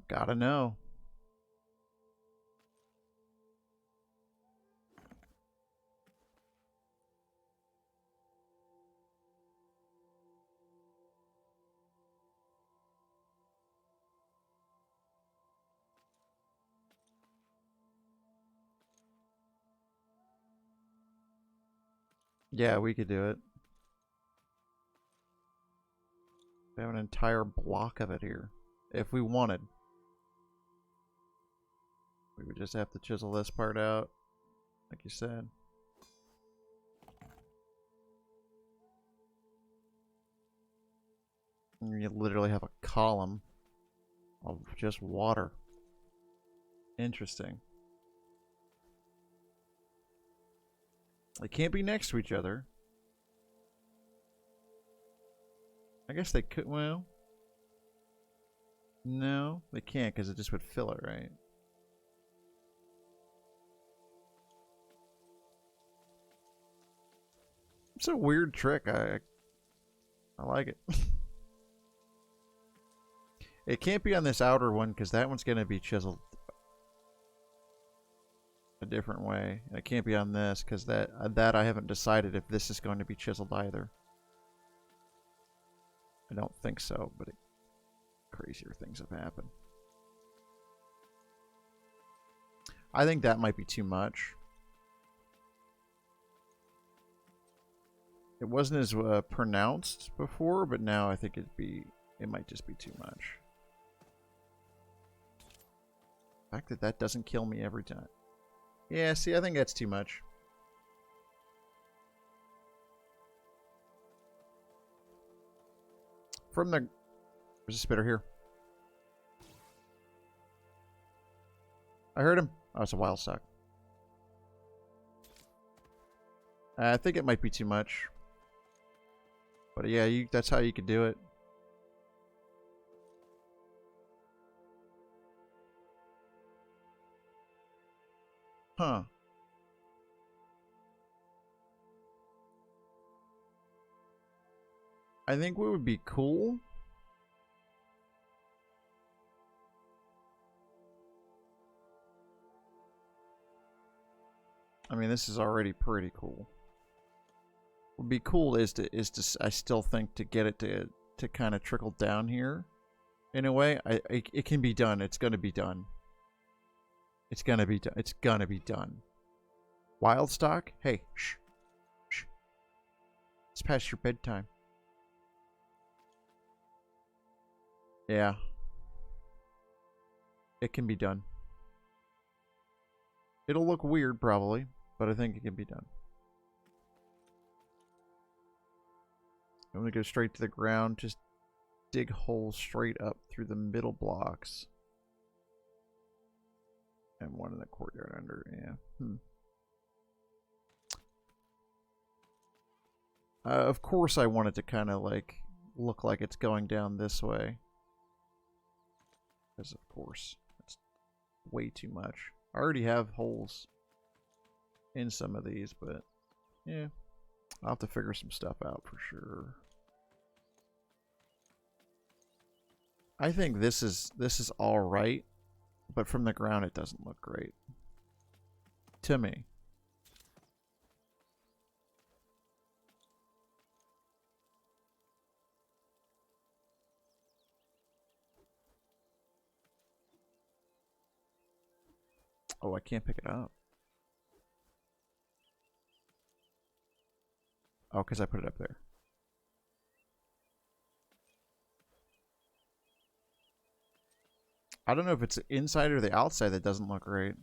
Gotta know. Yeah, we could do it. We have an entire block of it here. If we wanted. We would just have to chisel this part out, like you said. And you literally have a column of just water. Interesting. They can't be next to each other. I guess they could, well. No, they can't because it just would fill it, right? It's a weird trick. I like it. It can't be on this outer one because that one's going to be chiseled a different way. And it can't be on this because that I haven't decided if this is going to be chiseled either. I don't think so, but crazier things have happened. I think that might be too much. It wasn't as pronounced before, but now I think it might just be too much. The fact that that doesn't kill me every time. Yeah, see, I think that's too much. From the... There's a spitter here. I heard him. Oh, it's a wild stock. I think it might be too much. But yeah, that's how you could do it. Huh. I think what would be cool... I mean, this is already pretty cool. What would be cool is to I still think to get it to kind of trickle down here. In a way, it can be done. It's gonna be done. It's gonna be done. It's gonna be done. Wild stock? Hey, shh. Shh. It's past your bedtime. Yeah. It can be done. It'll look weird, probably, but I think it can be done. I'm gonna go straight to the ground. Just dig holes straight up through the middle blocks. And one in the courtyard under, yeah. Of course I want it to kind of like look like it's going down this way. Because of course, it's way too much. I already have holes in some of these, but yeah. I'll have to figure some stuff out for sure. I think this is all right, but from the ground it doesn't look great to me. Oh, I can't pick it up. Oh, because I put it up there. I don't know if it's the inside or the outside that doesn't look right.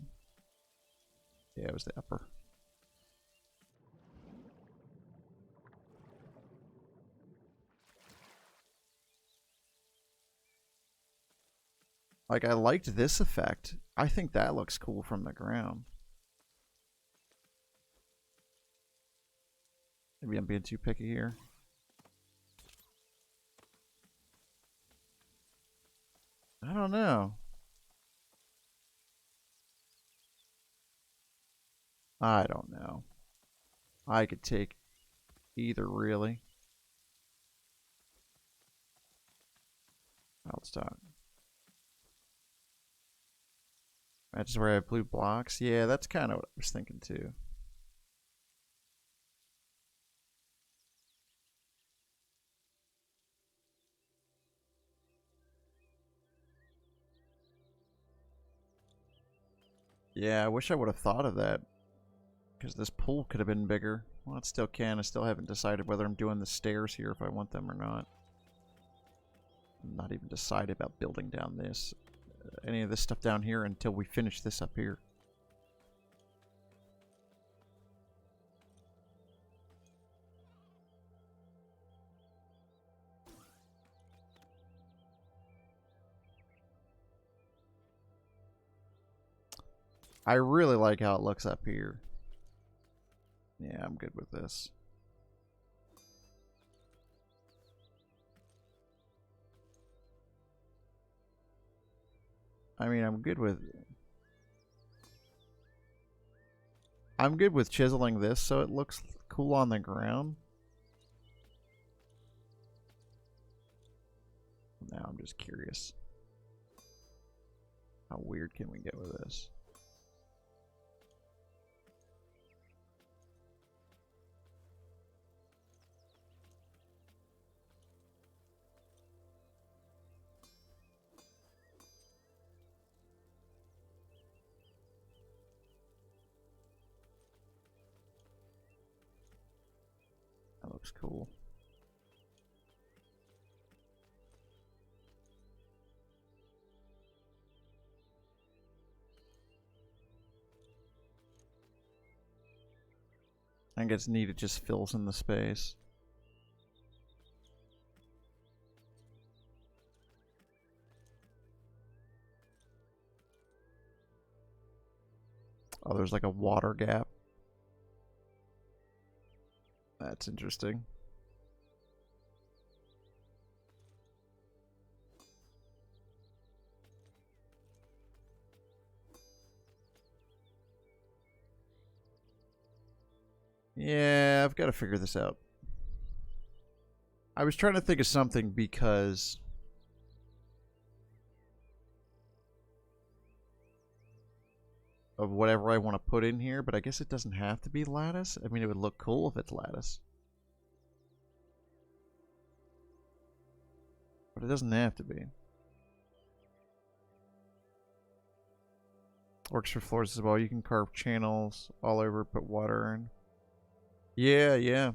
Yeah, it was the upper. Like, I liked this effect. I think that looks cool from the ground. Maybe I'm being too picky here. I don't know. I don't know. I could take either, really. Wild stock. That's where I have blue blocks. Yeah, that's kind of what I was thinking too. Yeah, I wish I would have thought of that. Because this pool could have been bigger. Well, it still can. I still haven't decided whether I'm doing the stairs here if I want them or not. I'm not even decided about building down this. Any of this stuff down here until we finish this up here. I really like how it looks up here. Yeah, I'm good with this. I mean, I'm good with chiseling this so it looks cool on the ground. Now I'm just curious. How weird can we get with this? That looks cool. I think it's neat, it just fills in the space. Oh, there's like a water gap. That's interesting. Yeah, I've got to figure this out. I was trying to think of something because of whatever I want to put in here, but I guess it doesn't have to be lattice. I mean, it would look cool if it's lattice. But it doesn't have to be. Works for floors as well. You can carve channels all over, put water in. Yeah, yeah.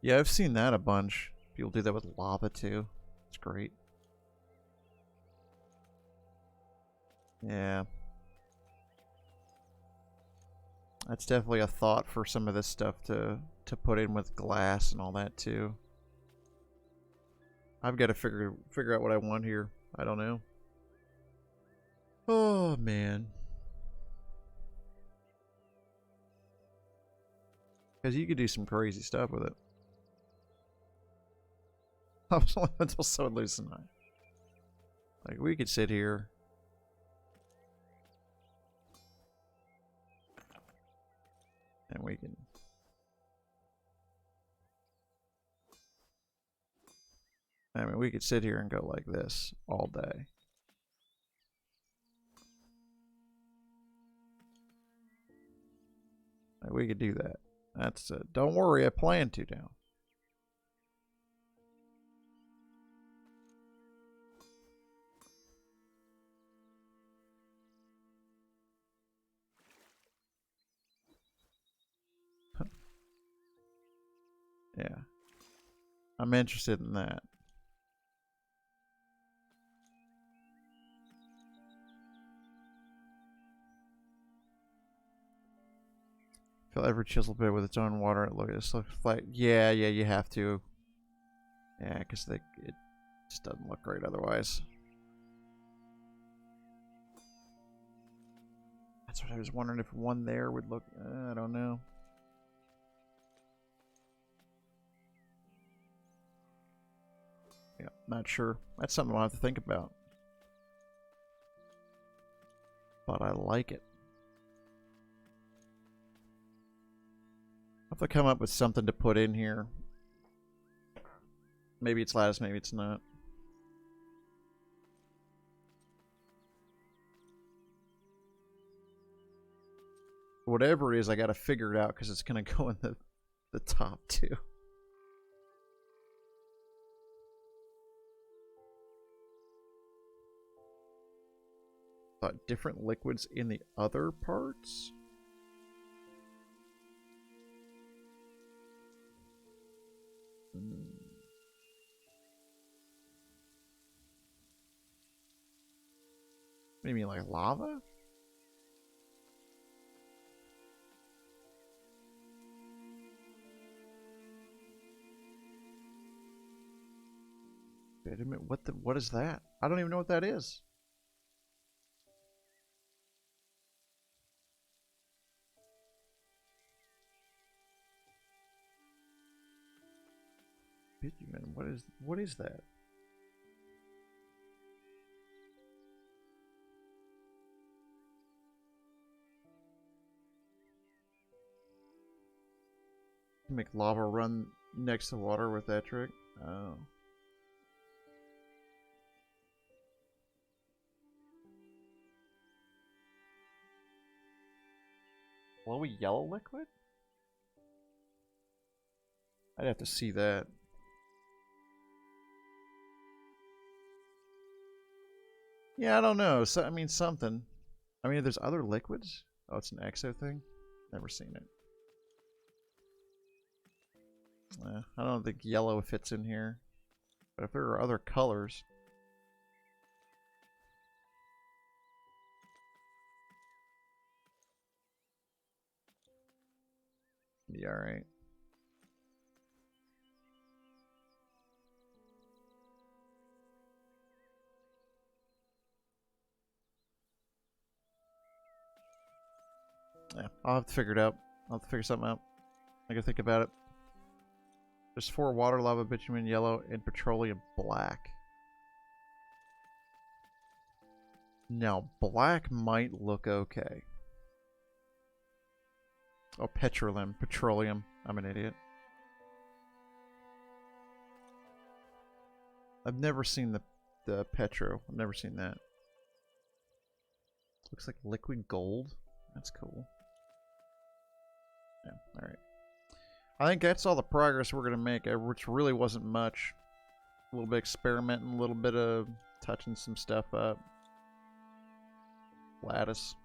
Yeah, I've seen that a bunch. People do that with lava too. It's great. Yeah. That's definitely a thought for some of this stuff to put in with glass and all that too. I've got to figure out what I want here. I don't know. Oh man. Because you could do some crazy stuff with it. Until someone loses an eye. Like, we could sit here. And we can... I mean, we could sit here and go like this all day. Like, we could do that. That's don't worry, I plan to now. Yeah. I'm interested in that. Fill every chisel bit with its own water. Look at this, looks like yeah, you have to. Yeah, because it just doesn't look great otherwise. That's what I was wondering, if one there would look. I don't know. Yeah, not sure. That's something I'll have to think about. But I like it. I'll have to come up with something to put in here. Maybe it's lattice, maybe it's not. Whatever it is, I gotta figure it out because it's gonna go in the top too. Different liquids in the other parts? Hmm. What do you mean, like lava? Wait a minute, what is that? I don't even know what that is. Bitumen, what is that? Make lava run next to water with that trick? Oh. Glowy yellow liquid? I'd have to see that. Yeah, I don't know. So, I mean, something. I mean, there's other liquids. Oh, it's an exo thing? Never seen it. I don't think yellow fits in here. But if there are other colors... Yeah, alright. Yeah, I'll have to figure it out. I'll have to figure something out. I gotta think about it. There's 4 water, lava, bitumen, yellow, and petroleum black. Now, black might look okay. Oh, petroleum. Petroleum. I'm an idiot. I've never seen the petro. I've never seen that. Looks like liquid gold. That's cool. Yeah, alright. I think that's all the progress we're going to make, which really wasn't much. A little bit experimenting, a little bit of touching some stuff up. Lattice.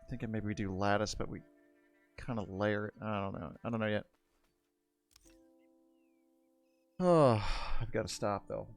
Thinking maybe we do lattice, but we kind of layer it. I don't know. I don't know yet. Oh, I've got to stop though.